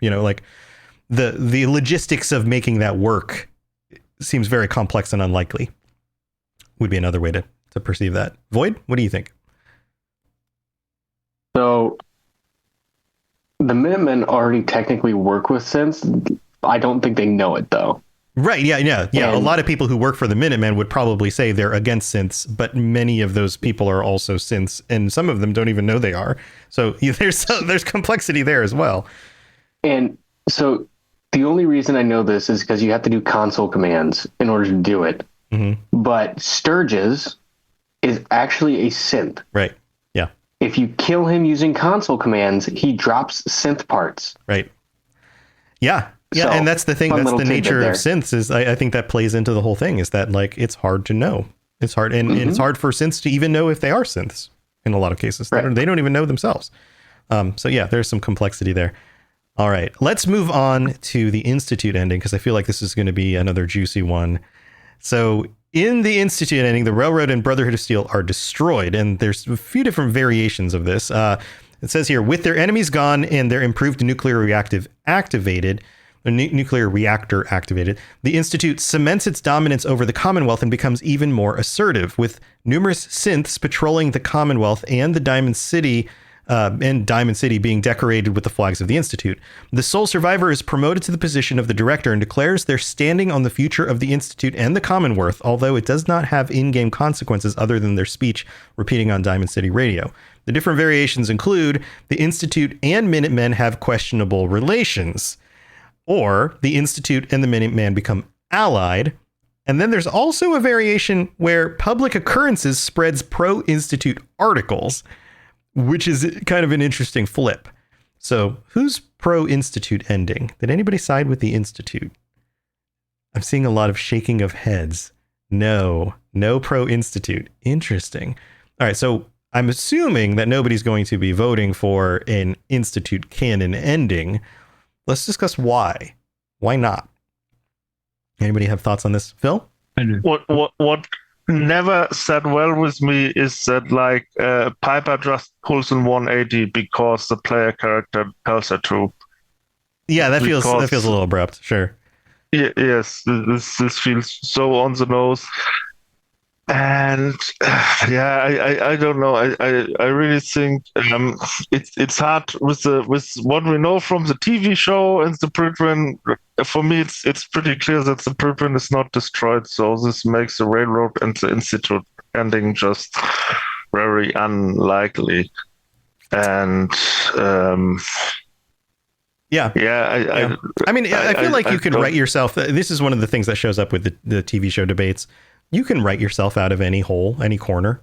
The logistics of making that work seems very complex and unlikely, would be another way to perceive that. Void, what do you think? So the Minutemen already technically work with synths. I don't think they know it, though. Right. Yeah. A lot of people who work for the Minutemen would probably say they're against synths, but many of those people are also synths, and some of them don't even know they are. So there's complexity there as well. And so the only reason I know this is because you have to do console commands in order to do it. Mm-hmm. But Sturgis is actually a synth. Right. Yeah. If you kill him using console commands, he drops synth parts. Right. Yeah. Yeah, so, and that's the thing. That's the nature of synths. Is I think that plays into the whole thing. Is that it's hard to know. It's hard, and it's hard for synths to even know if they are synths. In a lot of cases, right. They don't even know themselves. So yeah, there's some complexity there. All right, let's move on to the Institute ending, because I feel like this is going to be another juicy one. So in the Institute ending, the Railroad and Brotherhood of Steel are destroyed, and there's a few different variations of this. It says here, with their enemies gone and their improved nuclear reactor activated, the Institute cements its dominance over the Commonwealth and becomes even more assertive, with numerous synths patrolling the Commonwealth and the Diamond City being decorated with the flags of the Institute. The sole survivor is promoted to the position of the director and declares their standing on the future of the Institute and the Commonwealth, although it does not have in-game consequences other than their speech repeating on Diamond City radio. The different variations include the Institute and Minutemen have questionable relations, or the Institute and the Minutemen become allied. And then there's also a variation where public occurrences spreads pro-Institute articles. which is kind of an interesting flip. So who's pro Institute ending? Did anybody side with the Institute? I'm seeing a lot of shaking of heads. No pro Institute. Interesting. All right. So I'm assuming that nobody's going to be voting for an Institute canon ending. Let's discuss why. Why not? Anybody have thoughts on this, Phil? I do. What never sat well with me is that like Piper just pulls in 180 because the player character tells her to. Yeah, that feels a little abrupt. Sure. Yes, this feels so on the nose. And I don't know. I really think it's hard with what we know from the TV show and the preprint. For me, it's pretty clear that the preprint is not destroyed. So this makes the railroad and the Institute ending just very unlikely. And I mean, I feel like you could write yourself. This is one of the things that shows up with the TV show debates. You can write yourself out of any hole, any corner.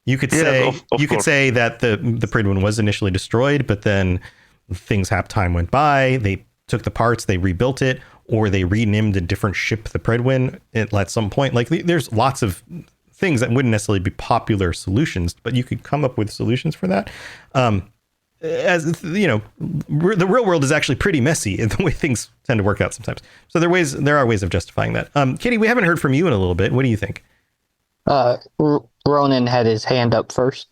You could say could say that the Pridwin was initially destroyed, but then time went by. They took the parts, they rebuilt it, or they renamed a different ship the Pridwin at some point. Like there's lots of things that wouldn't necessarily be popular solutions, but you could come up with solutions for that. As you know, the real world is actually pretty messy in the way things tend to work out sometimes. So there are ways of justifying that. Kitty, we haven't heard from you in a little bit. What do you think? Ronan had his hand up first.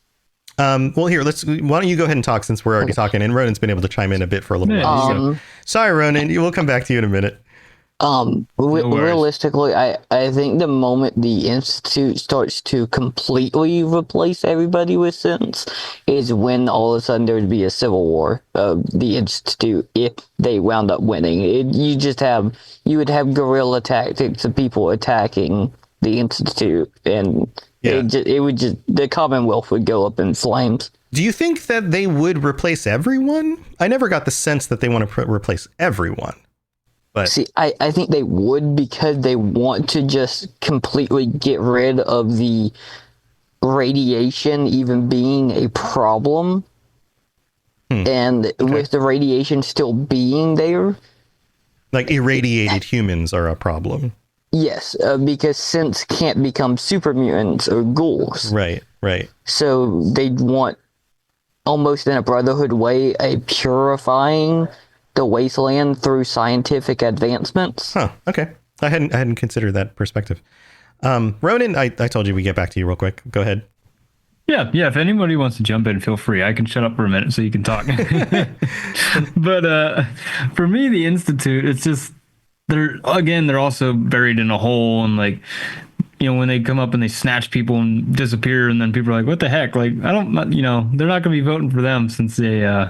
Well, here, why don't you go ahead and talk since we're already talking, and Ronan's been able to chime in a bit for a little while. So, sorry, Ronan, we'll come back to you in a minute. Realistically, I think the moment the Institute starts to completely replace everybody with sense is when all of a sudden there would be a civil war of the Institute if they wound up winning. You would have guerrilla tactics of people attacking the Institute, and the Commonwealth would go up in flames. Do you think that they would replace everyone? I never got the sense that they want to replace everyone. But see, I think they would because they want to just completely get rid of the radiation even being a problem. And with the radiation still being there. Like irradiated humans are a problem. Yes, because synths can't become super mutants or ghouls. Right. So they'd want, almost in a Brotherhood way, a purifying the wasteland through scientific advancements. Huh. Okay. I hadn't considered that perspective. Ronan, I told you we get back to you real quick. Go ahead. Yeah. If anybody wants to jump in, feel free. I can shut up for a minute so you can talk. But for me, the Institute, it's just they're also buried in a hole, and like, you know, when they come up and they snatch people and disappear, and then people are like, "What the heck?" Like, they're not going to be voting for them since they've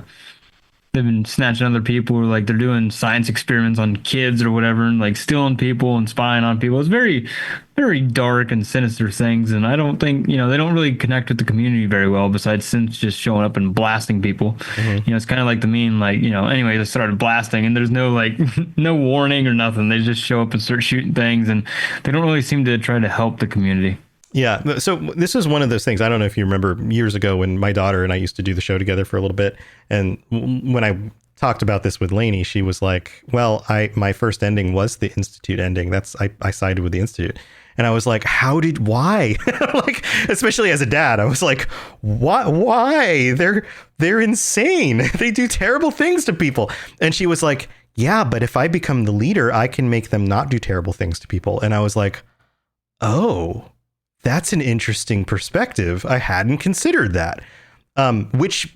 been snatching other people, or like they're doing science experiments on kids or whatever, and like stealing people and spying on people. It's very, very dark and sinister things. And I don't think, they don't really connect with the community very well, besides since just showing up and blasting people. Mm-hmm. It's kind of like the meme, like, anyway, they started blasting and there's no no warning or nothing. They just show up and start shooting things, and they don't really seem to try to help the community. Yeah. So this is one of those things. I don't know if you remember years ago when my daughter and I used to do the show together for a little bit. And when I talked about this with Lainey, she was like, well, my first ending was the Institute ending. I sided with the Institute. And I was like, why? Like, especially as a dad, I was like, why? They're insane. They do terrible things to people. And she was like, yeah, but if I become the leader, I can make them not do terrible things to people. And I was like, oh, that's an interesting perspective. I hadn't considered that, which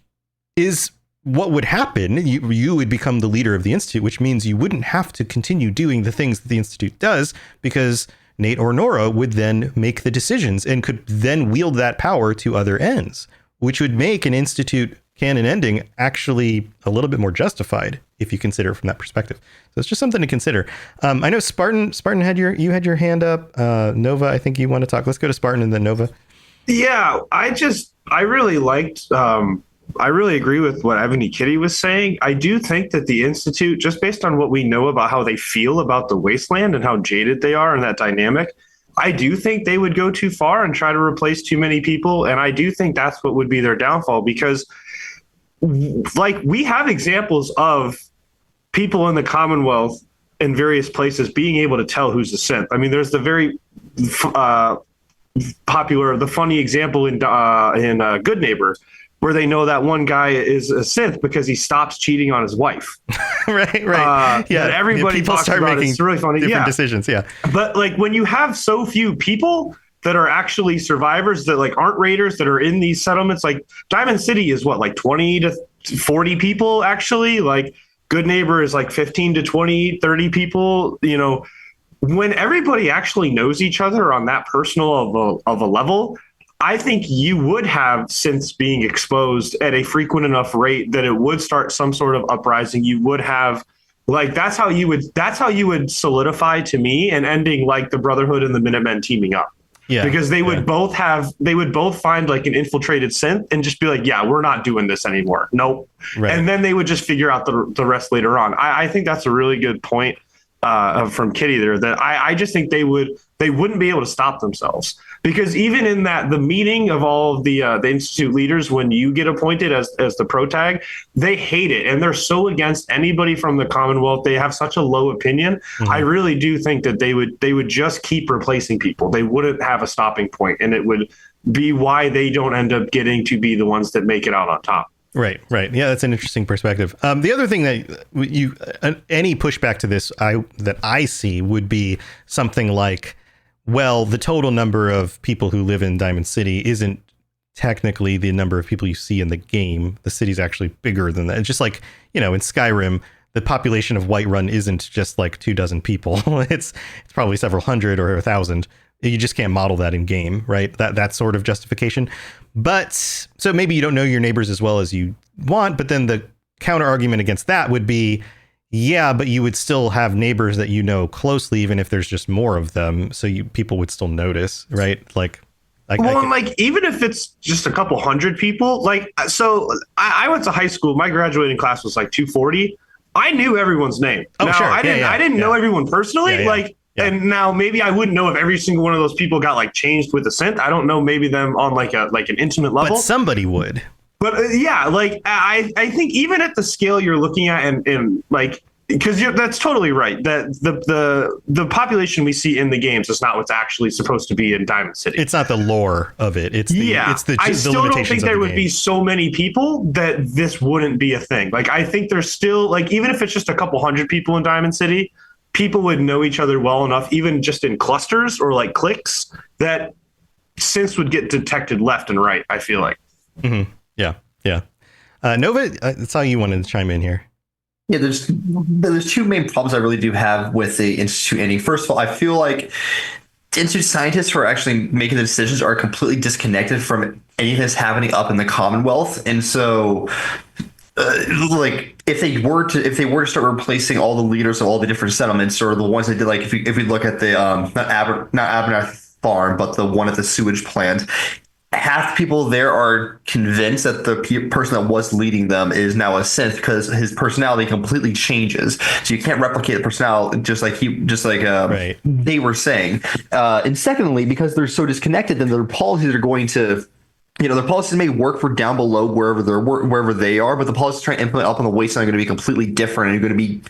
is what would happen. You would become the leader of the Institute, which means you wouldn't have to continue doing the things that the Institute does, because Nate or Nora would then make the decisions and could then wield that power to other ends, which would make an Institute canon ending actually a little bit more justified if you consider it from that perspective. So it's just something to consider. I know Spartan had your hand up. Nova, I think you want to talk. Let's go to Spartan and then Nova. Yeah, I really liked. I really agree with what Ebony Kitty was saying. I do think that the Institute, just based on what we know about how they feel about the wasteland and how jaded they are and that dynamic, I do think they would go too far and try to replace too many people. And I do think that's what would be their downfall, because like we have examples of people in the Commonwealth in various places being able to tell who's a synth. I mean, there's the very popular, the funny example in Good Neighbor, where they know that one guy is a synth because he stops cheating on his wife. right. Yeah, that everybody people talks start about. making It's really funny. different decisions. Yeah, but like when you have so few people that are actually survivors that like aren't raiders that are in these settlements, like Diamond City is what, like 20 to 40 people actually. Like Good Neighbor is like 15 to 20, 30 people. You know, when everybody actually knows each other on that personal of a level, I think you would have synths being exposed at a frequent enough rate that it would start some sort of uprising. You would have, like, that's how you would solidify to me an ending like the Brotherhood and the Minutemen teaming up. Yeah, because they would both find like an infiltrated synth and just be like, yeah, we're not doing this anymore. Nope. Right. And then they would just figure out the rest later on. I think that's a really good point from Kitty there, that I just think they wouldn't be able to stop themselves, because even in the meeting of all of the Institute leaders, when you get appointed as the protag, they hate it. And they're so against anybody from the Commonwealth. They have such a low opinion. Mm-hmm. I really do think that they would just keep replacing people. They wouldn't have a stopping point, and it would be why they don't end up getting to be the ones that make it out on top. Right. Yeah, that's an interesting perspective. The other thing that any pushback to this that I see would be something like, well, the total number of people who live in Diamond City isn't technically the number of people you see in the game. The city's actually bigger than that. It's just like, in Skyrim, the population of Whiterun isn't just like 24 people. It's probably several hundred or 1,000. You just can't model that in game, right? That sort of justification. But so maybe you don't know your neighbors as well as you want, but then the counter argument against that would be, yeah, but you would still have neighbors that you know closely, even if there's just more of them. So people would still notice, right? Like even if it's just a couple hundred people, like, so I went to high school. My graduating class was like 240. I knew everyone's name. Oh, now, sure. I didn't know everyone personally. And now maybe I wouldn't know if every single one of those people got like changed with a synth. I don't know, maybe them on like an intimate level. But somebody would. But I think even at the scale you're looking at, and like, because that's totally right, that the population we see in the games is not what's actually supposed to be in Diamond City. It's not the lore of it. I still don't think there would be so many people that this wouldn't be a thing. Like, I think there's still, like, even if it's just a couple hundred people in Diamond City, people would know each other well enough, even just in clusters or like cliques, that synths would get detected left and right, I feel like. Mm-hmm. Yeah. Nova, I saw you wanted to chime in here. Yeah, there's two main problems I really do have with the Institute ending. First of all, I feel like Institute scientists who are actually making the decisions are completely disconnected from anything that's happening up in the Commonwealth. And so like if they were to start replacing all the leaders of all the different settlements, or the ones that did, like if we look at the not Abernath farm, but the one at the sewage plant, half the people there are convinced that the person that was leading them is now a synth, because his personality completely changes. So you can't replicate the personality, just like right. They were saying. And secondly, because they're so disconnected, then their policies are going to, their policies may work for down below wherever they are, but the policies trying to implement up on the wasteland are going to be completely different and going to be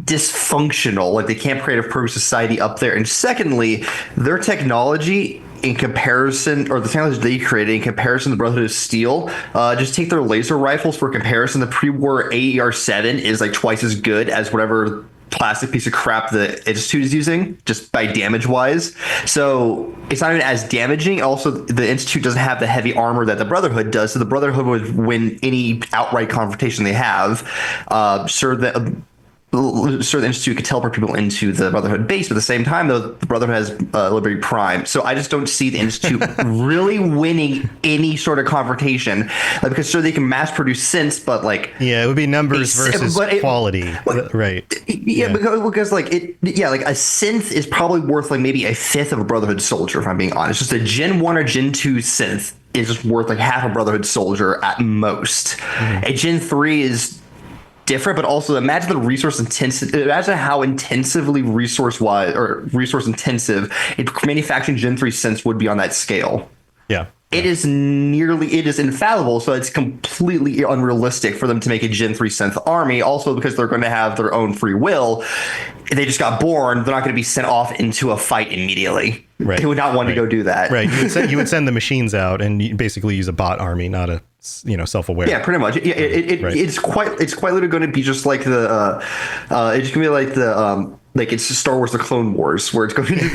dysfunctional. Like, they can't create a perfect society up there. And secondly, their technology in comparison, or the technology they created in comparison to the Brotherhood of Steel, just take their laser rifles for comparison. The pre-war AER-7 is like twice as good as whatever plastic piece of crap the Institute is using, just by damage wise. So it's not even as damaging. Also, the Institute doesn't have the heavy armor that the Brotherhood does, so the Brotherhood would win any outright confrontation they have. The Institute could teleport people into the Brotherhood base, but at the same time, though, the Brotherhood has Liberty Prime. So I just don't see the Institute really winning any sort of confrontation, because sure, they can mass produce synths, but like, yeah, it would be numbers versus quality, right? Yeah, because like a synth is probably worth like maybe a fifth of a Brotherhood soldier, if I'm being honest. Just a Gen 1 or Gen 2 synth is just worth like half a Brotherhood soldier at most. Mm-hmm. A Gen 3 is different, but also imagine the resource intensive. Imagine how intensively resource intensive manufacturing Gen 3 synths would be on that scale. Yeah. It is infallible, so it's completely unrealistic for them to make a Gen 3 synth army. Also, because they're going to have their own free will. They just got born. They're not going to be sent off into a fight immediately. Right. They would not want to go do that. Right. You would send the machines out and you basically use a bot army, not a self-aware. Yeah, pretty much. Yeah, it's quite literally going to be just like the it's going to be like the like it's Star Wars: The Clone Wars, where it's going to be the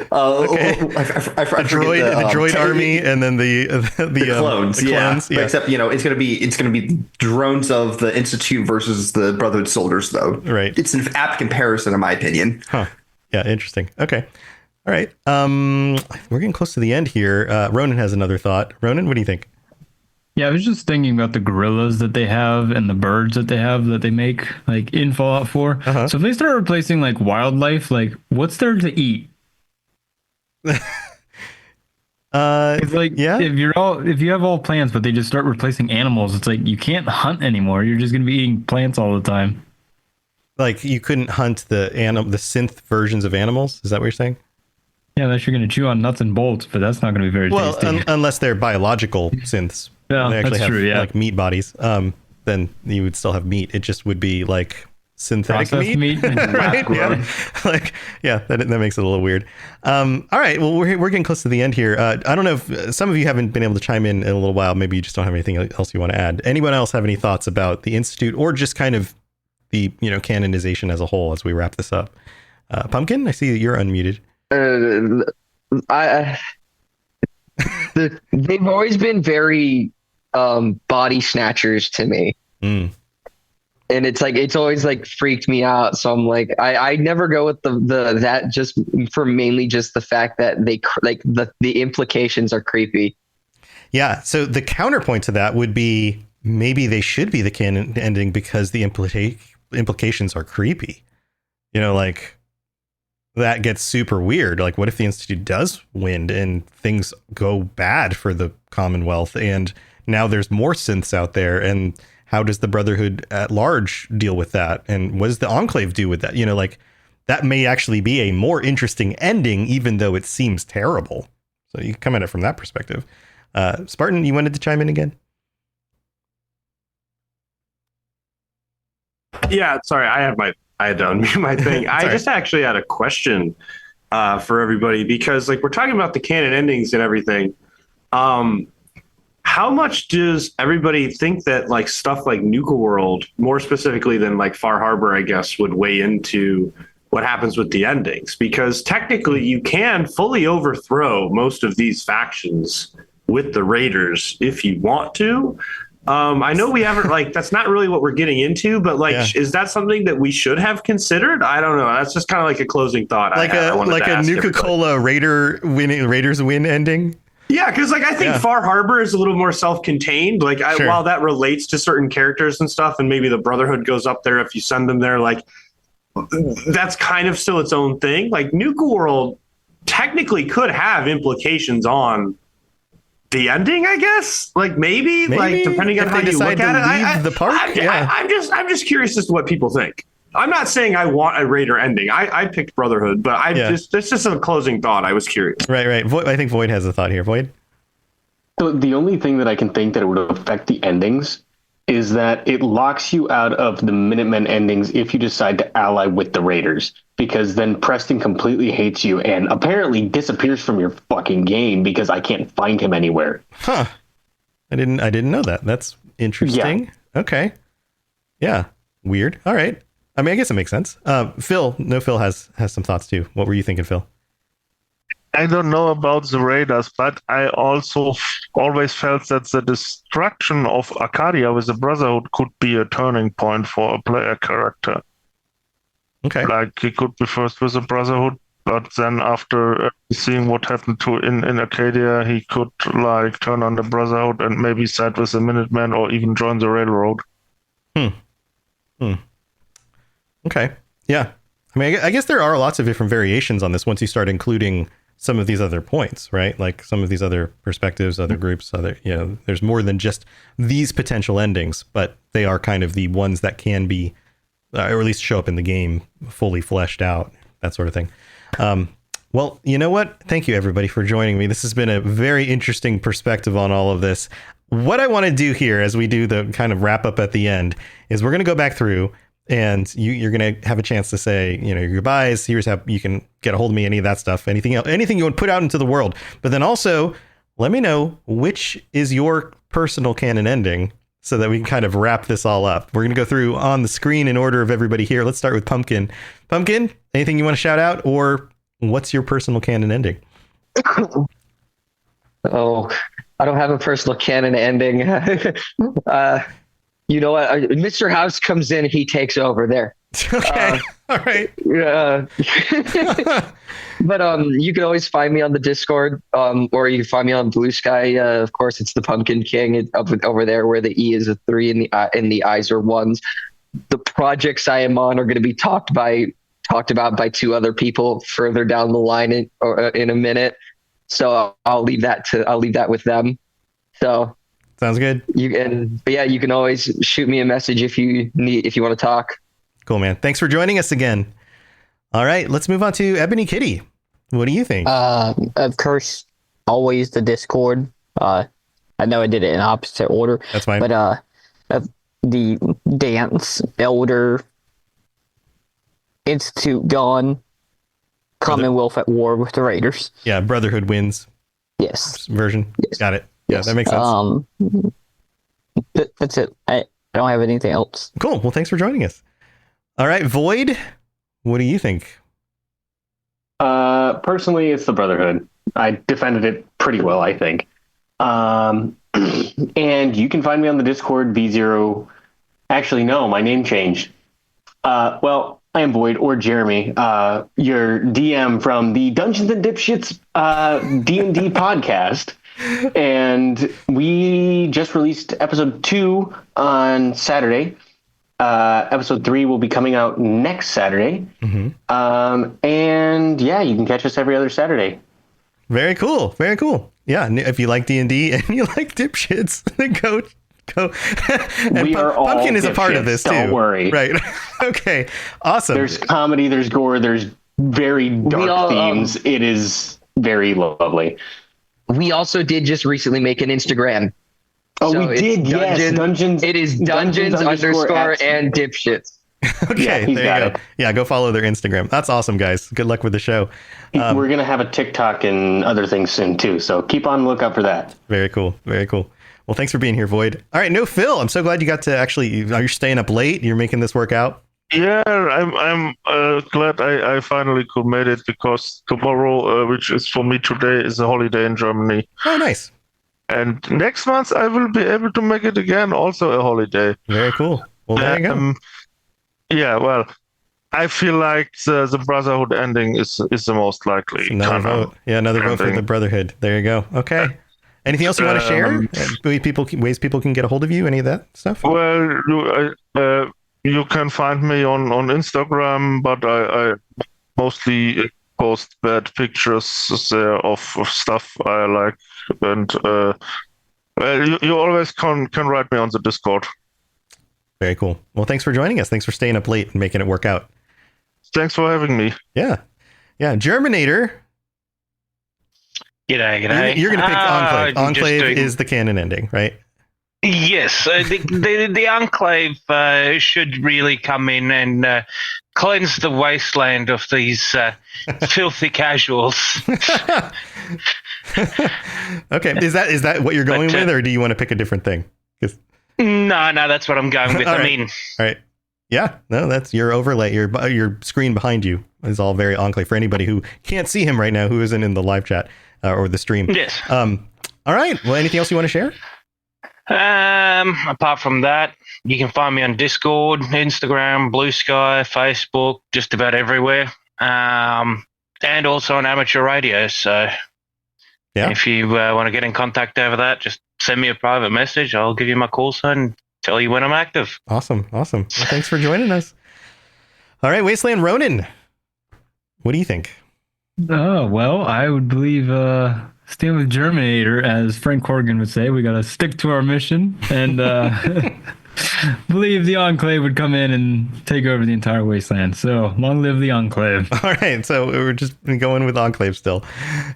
droid army, and then the clones. the clones. Yeah. Except it's going to be drones of the Institute versus the Brotherhood soldiers, though. Right. It's an apt comparison, in my opinion. Huh. Yeah. Interesting. Okay. All right. We're getting close to the end here. Ronan has another thought. Ronan, what do you think? Yeah, I was just thinking about the gorillas that they have and the birds that they have that they make like in Fallout 4. Uh-huh. So if they start replacing like wildlife, like what's there to eat? It's like if you have all plants, but they just start replacing animals, it's like you can't hunt anymore. You're just gonna be eating plants all the time. Like you couldn't hunt the synth versions of animals. Is that what you're saying? Yeah, unless you're gonna chew on nuts and bolts, but that's not gonna be very tasty. Unless they're biological synths. Yeah, they actually that's have true, yeah. like meat bodies. Then you would still have meat. It just would be like synthetic Processed meat. Right? Yeah. That makes it a little weird. All right. Well, we're getting close to the end here. I don't know if some of you haven't been able to chime in a little while. Maybe you just don't have anything else you want to add. Anyone else have any thoughts about the Institute or just kind of the canonization as a whole as we wrap this up? Pumpkin, I see that you're unmuted. They've always been very body snatchers to me. And it's like it's always like freaked me out, so I'm like I never go with the that just for mainly just the fact that they like the implications are creepy. Yeah, so the counterpoint to that would be maybe they should be the canon ending because the implications are creepy. Like that gets super weird. Like, what if the Institute does win and things go bad for the Commonwealth, and now there's more synths out there, and how does the Brotherhood at large deal with that, and what does the Enclave do with that? Like that may actually be a more interesting ending, even though it seems terrible. So you come at it from that perspective. Spartan, you wanted to chime in again? Yeah, sorry, I had to unmute my thing. I just actually had a question for everybody, because like we're talking about the canon endings and everything. How much does everybody think that like stuff like Nuka World, more specifically than like Far Harbor, I guess, would weigh into what happens with the endings? Because technically you can fully overthrow most of these factions with the Raiders if you want to. I know we haven't that's not really what we're getting into, but is that something that we should have considered? I don't know. That's just kind of like a closing thought. Like a Nuka-Cola Raiders win ending. Yeah, because I think Far Harbor is a little more self-contained. While that relates to certain characters and stuff, and maybe the Brotherhood goes up there if you send them there, that's kind of still its own thing. Like Nuka World technically could have implications on the ending, I guess. Maybe depending on how you look at it. The park. I'm just curious as to what people think. I'm not saying I want a Raider ending. I picked Brotherhood, but that's just a closing thought. I was curious. Right. I think Void has a thought here. Void? So the only thing that I can think that it would affect the endings is that it locks you out of the Minutemen endings if you decide to ally with the Raiders, because then Preston completely hates you and apparently disappears from your fucking game because I can't find him anywhere. Huh. I didn't know that. That's interesting. Yeah. Okay. Yeah. Weird. All right. I mean, I guess it makes sense. Phil has some thoughts too. What were you thinking, Phil? I don't know about the Raiders, but I also always felt that the destruction of Arcadia with the Brotherhood could be a turning point for a player character. Okay. He could be first with the Brotherhood, but then after seeing what happened to in Arcadia, he could turn on the Brotherhood and maybe side with the Minutemen or even join the Railroad. Okay. Yeah. I mean, I guess there are lots of different variations on this once you start including some of these other points, right? Like some of these other perspectives, other groups, other, there's more than just these potential endings, but they are kind of the ones that can be, or at least show up in the game fully fleshed out, that sort of thing. Well, you know what? Thank you, everybody, for joining me. This has been a very interesting perspective on all of this. What I want to do here as we do the kind of wrap up at the end is we're going to go back through and you're going to have a chance to say, your goodbyes. Here's how you can get a hold of me, any of that stuff, anything else, anything you want to put out into the world. But then also let me know which is your personal canon ending so that we can kind of wrap this all up. We're going to go through on the screen in order of everybody here. Let's start with Pumpkin. Pumpkin, anything you want to shout out, or what's your personal canon ending? Oh, I don't have a personal canon ending. You know what? Mr. House comes in, he takes over there. Okay. All right. But you can always find me on the Discord, or you can find me on Blue Sky. Of course, it's the Pumpkin King over there, where the E is a 3 and the I's are 1s. The projects I am on are going to be talked about by 2 other people further down the line in a minute. So I'll leave that with them. So sounds good. You can always shoot me a message if you want to talk. Cool, man. Thanks for joining us again. All right, let's move on to Ebony Kitty. What do you think? Of course, always the Discord. I know I did it in opposite order. That's fine. But the Dance Elder Institute gone. Commonwealth at war with the Raiders. Yeah, Brotherhood wins. Yes. Version. Yes. Got it. Yeah, that makes sense. That's it. I don't have anything else. Cool. Well, thanks for joining us. All right, Void, what do you think? Personally, it's the Brotherhood. I defended it pretty well, I think. And you can find me on the Discord, B0. Actually, no, my name changed. Well, I am Void, or Jeremy, your DM from the Dungeons and Dipshits D&D podcast. And we just released episode 2 on Saturday. Episode 3 will be coming out next Saturday. Mm-hmm. And yeah, you can catch us every other Saturday. Very cool. Very cool. Yeah, if you like D&D and you like Dipshits, then go. And we are all Pumpkin is a part of this too. Don't worry. Right. Okay. Awesome. There's comedy, there's gore, there's very dark themes. It is very lovely. We also did just recently make an Instagram. Oh, so we did. Yes. Dungeons. It is Dungeons underscore and Dipshits. Okay. Yeah, there you go. Yeah. Go follow their Instagram. That's awesome, guys. Good luck with the show. We're going to have a TikTok and other things soon too. So keep on the lookout for that. Very cool. Very cool. Well, thanks for being here, Void. All right, no Phil. I'm so glad you got to you're staying up late. You're making this work out. Yeah, I'm glad I finally could make it, because tomorrow, which is for me today, is a holiday in Germany. Oh, nice. And next month I will be able to make it again, also a holiday. Very cool. Well, there you go. Yeah, well, I feel like the Brotherhood ending is the most likely. Another vote. Yeah, another vote for the Brotherhood. There you go. Okay. Anything else you want to share? Ways people can get a hold of you? Any of that stuff? Well, you can find me on Instagram, but I mostly post bad pictures there of stuff I like, and you always can write me on the Discord. Very cool. Well, thanks for joining us. Thanks for staying up late and making it work out. Thanks for having me. Yeah. Germinator. G'day. You're going to pick Enclave. Enclave is the canon ending, right? Yes. The Enclave should really come in and cleanse the wasteland of these filthy casuals. Okay. Is that what you're going with, or do you want to pick a different thing? No, that's what I'm going with. All right. Yeah, no, that's your overlay. Your screen behind you is all very Enclave for anybody who can't see him right now, who isn't in the live chat or the stream. Yes. All right. Well, anything else you want to share? Apart from that, you can find me on Discord, Instagram, Blue Sky, Facebook, just about everywhere. And also on amateur radio. So yeah, if you want to get in contact over that, just send me a private message. I'll give you my call sign and tell you when I'm active. Awesome. Well, thanks for joining us. All right, Wasteland Ronin, what do you think? Oh, well, I would believe stand with Germinator, as Frank Corrigan would say. We got to stick to our mission and believe the Enclave would come in and take over the entire wasteland. So long live the Enclave. All right, so we're just going with Enclave still.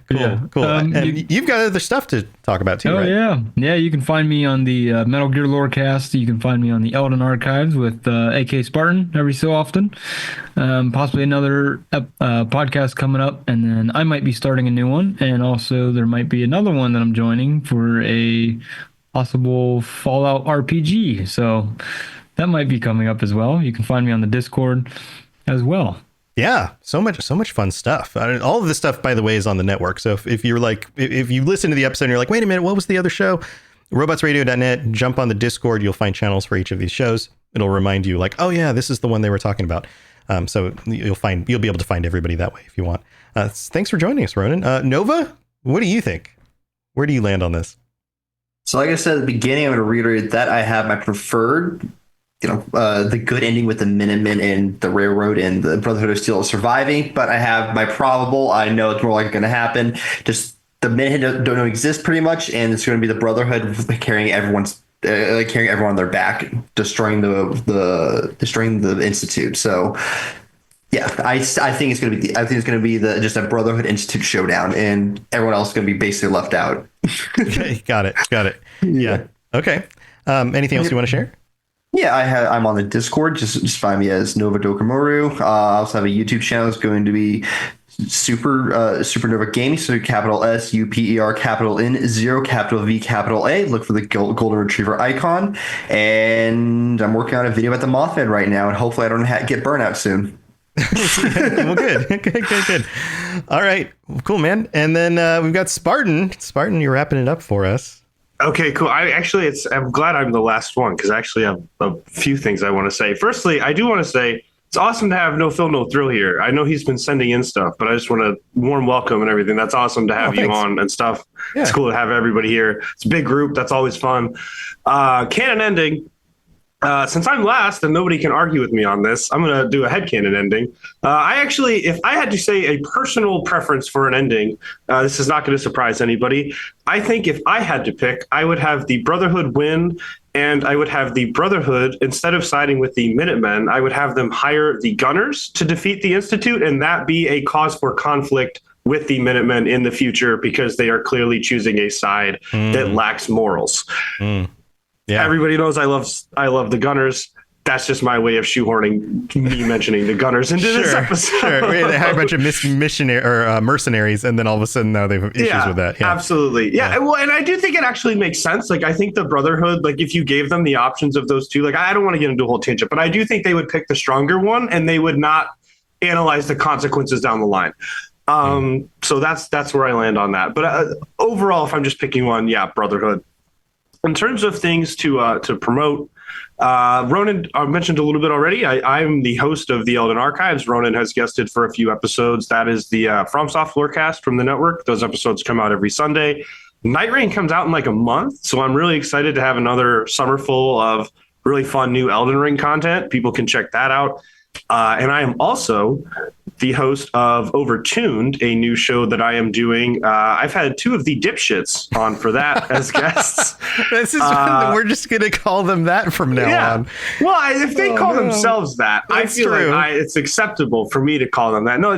Cool, Yeah. cool. And you've got other stuff to talk about too, Oh right? yeah. You can find me on the Metal Gear Lorecast. You can find me on the Elden Archives with AK Spartan every so often. Possibly another podcast coming up, and then I might be starting a new one, and also there might be another one that I'm joining for a possible Fallout RPG. So that might be coming up as well. You can find me on the Discord as well. Yeah, so much fun stuff. All of this stuff, by the way, is on the network. So if you're like, if you listen to the episode and you're like, wait a minute, what was the other show? Robotsradio.net, jump on the Discord. You'll find channels for each of these shows. It'll remind you like, oh yeah, this is the one they were talking about. So you'll be able to find everybody that way if you want. Thanks for joining us, Ronan. Nova, what do you think? Where do you land on this? So like I said at the beginning, I'm going to reiterate that I have my preferred, the good ending with the Minutemen and the Railroad and the Brotherhood of Steel surviving, but I have my probable, I know it's more likely going to happen, just the Minutemen don't exist pretty much, and it's going to be the Brotherhood carrying everyone on their back, destroying the Institute. So yeah, I think it's going to be just a Brotherhood Institute showdown, and everyone else is going to be basically left out. Okay, got it. Yeah. Okay. Anything else you want to share? Yeah, I'm on the Discord. Just find me as Nova Dokomoru. I also have a YouTube channel. It's going to be Supernova Gaming. So capital SUPER, capital N, 0, capital V, capital A. Look for the golden retriever icon. And I'm working on a video about the Mothman right now, and hopefully I don't get burnout soon. Well, good. All right, cool, man. And then we've got Spartan. Spartan, you're wrapping it up for us. Okay, cool. I'm glad I'm the last one because I actually have a few things I want to say. Firstly, I do want to say it's awesome to have No Fill, No Thrill here. I know he's been sending in stuff, but I just want to warm welcome and everything. That's awesome to have you on and stuff. Yeah. It's cool to have everybody here. It's a big group. That's always fun. Canon ending. Since I'm last and nobody can argue with me on this, I'm going to do a headcanon ending. If I had to say a personal preference for an ending, this is not going to surprise anybody. I think if I had to pick, I would have the Brotherhood win, and I would have the Brotherhood, instead of siding with the Minutemen, I would have them hire the Gunners to defeat the Institute, and that be a cause for conflict with the Minutemen in the future because they are clearly choosing a side that lacks morals. Yeah. Everybody knows I love the Gunners. That's just my way of shoehorning me mentioning the Gunners into this episode. Sure. They had a bunch of mercenaries, and then all of a sudden now they have issues with that. Yeah, absolutely. Yeah. Well, and I do think it actually makes sense. Like, I think the Brotherhood, like if you gave them the options of those two, like I don't want to get into a whole tangent, but I do think they would pick the stronger one, and they would not analyze the consequences down the line. So that's where I land on that. But overall, if I'm just picking one, Brotherhood. In terms of things to promote, Ronan mentioned a little bit already. I'm the host of the Elden Archives. Ronan has guested for a few episodes. That is the FromSoft Lorecast from the network. Those episodes come out every Sunday. Night Rain comes out in like a month, so I'm really excited to have another summer full of really fun new Elden Ring content. People can check that out. And I am also the host of Overtuned, a new show that I am doing. I've had two of the dipshits on for that as guests. This is we're just going to call them that from now on. Well, if they call themselves that, I feel like it's acceptable for me to call them that. No,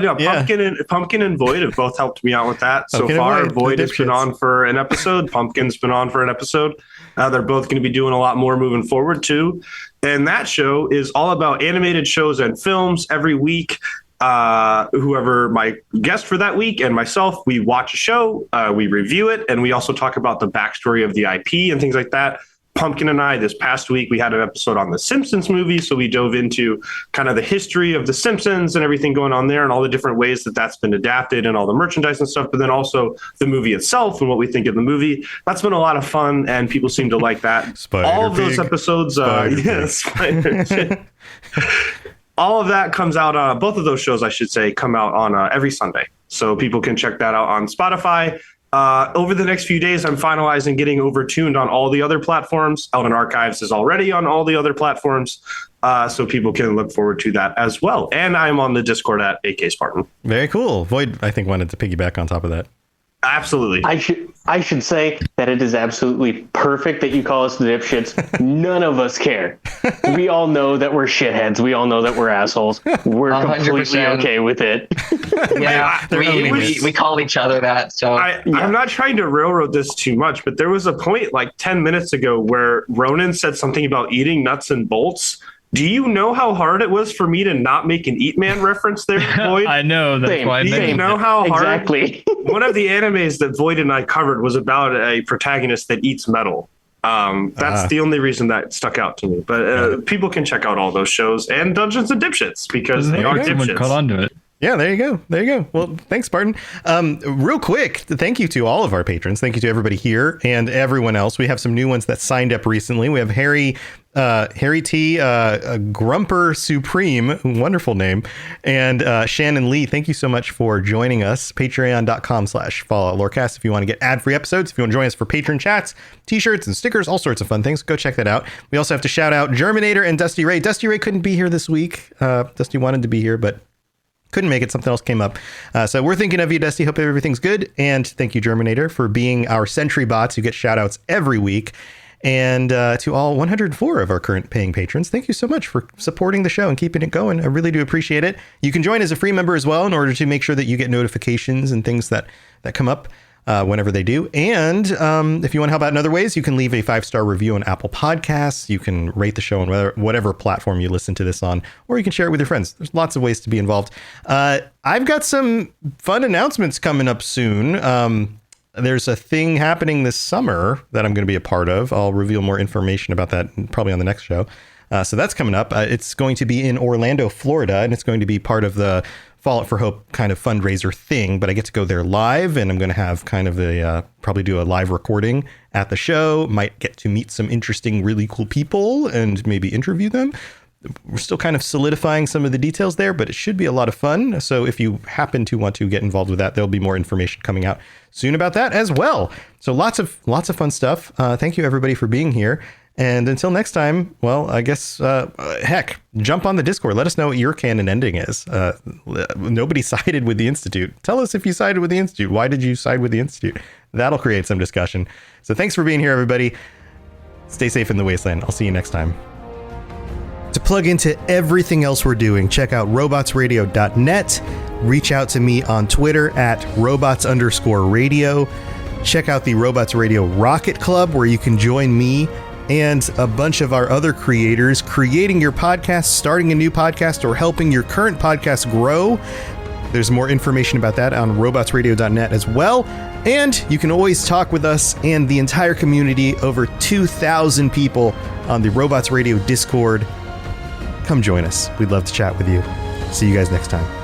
Pumpkin and Void have both helped me out with that so far. Void has been on for an episode. Pumpkin's been on for an episode. They're both going to be doing a lot more moving forward too. And that show is all about animated shows and films every week. Whoever my guest for that week and myself, we watch a show, we review it, and we also talk about the backstory of the IP and things like that. Pumpkin and I, this past week, we had an episode on the Simpsons movie, so we dove into kind of the history of the Simpsons and everything going on there and all the different ways that that's been adapted and all the merchandise and stuff, but then also the movie itself and what we think of the movie. That's been a lot of fun, and people seem to like that. All of those episodes, all of that comes out, both of those shows, I should say, come out on every Sunday. So people can check that out on Spotify. Over the next few days, I'm finalizing getting overtuned on all the other platforms. Elden Archives is already on all the other platforms, so people can look forward to that as well. And I'm on the Discord at AK Spartan. Very cool. Void, I think, wanted to piggyback on top of that. Absolutely. I should say that it is absolutely perfect that you call us the dipshits. None of us care. We all know that we're shitheads. We all know that we're assholes. We're 100%. completely okay with it. Yeah, we call each other that. So I'm not trying to railroad this too much, but there was a point like 10 minutes ago where Ronan said something about eating nuts and bolts. Do you know how hard it was for me to not make an Eat Man reference there, Void? I know. That's why I Do you mentioned know it. how hard? Exactly. One of the animes that Void and I covered was about a protagonist that eats metal. That's the only reason that stuck out to me. But people can check out all those shows and Dungeons and Dipshits because they are Someone dipshits. caught on to it. Yeah, there you go. There you go. Well, thanks, Spartan. Real quick, thank you to all of our patrons. Thank you to everybody here and everyone else. We have some new ones that signed up recently. We have Harry T, Grumper Supreme, wonderful name, and Shannon Lee. Thank you so much for joining us. Patreon.com/Fallout Lorecast if you want to get ad-free episodes. If you want to join us for patron chats, t-shirts and stickers, all sorts of fun things, go check that out. We also have to shout out Germinator and Dusty Ray. Dusty Ray couldn't be here this week. Dusty wanted to be here, but couldn't make it. Something else came up. So we're thinking of you, Dusty. Hope everything's good. And thank you, Germinator, for being our sentry bots who get shout outs every week. And to all 104 of our current paying patrons, thank you so much for supporting the show and keeping it going. I really do appreciate it. You can join as a free member as well in order to make sure that you get notifications and things that come up whenever they do. And if you want to help out in other ways, you can leave a 5-star review on Apple Podcasts. You can rate the show on whatever platform you listen to this on, or you can share it with your friends. There's lots of ways to be involved. I've got some fun announcements coming up soon. There's a thing happening this summer that I'm going to be a part of. I'll reveal more information about that probably on the next show. So that's coming up. It's going to be in Orlando, Florida, and it's going to be part of the Fallout for Hope kind of fundraiser thing, but I get to go there live, and I'm going to have kind of probably do a live recording at the show. Might get to meet some interesting, really cool people and maybe interview them. We're still kind of solidifying some of the details there, but it should be a lot of fun. So if you happen to want to get involved with that, there'll be more information coming out soon about that as well. So lots of fun stuff. Thank you everybody for being here. And until next time, well, I guess, heck, jump on the Discord. Let us know what your canon ending is. Nobody sided with the Institute. Tell us if you sided with the Institute. Why did you side with the Institute? That'll create some discussion. So thanks for being here, everybody. Stay safe in the wasteland. I'll see you next time. To plug into everything else we're doing, check out robotsradio.net. Reach out to me on Twitter at robots_radio. Check out the Robots Radio Rocket Club, where you can join me and a bunch of our other creators creating your podcast, starting a new podcast, or helping your current podcast grow. There's more information about that on robotsradio.net as well. And you can always talk with us and the entire community, over 2,000 people on the Robots Radio Discord. Come join us. We'd love to chat with you. See you guys next time.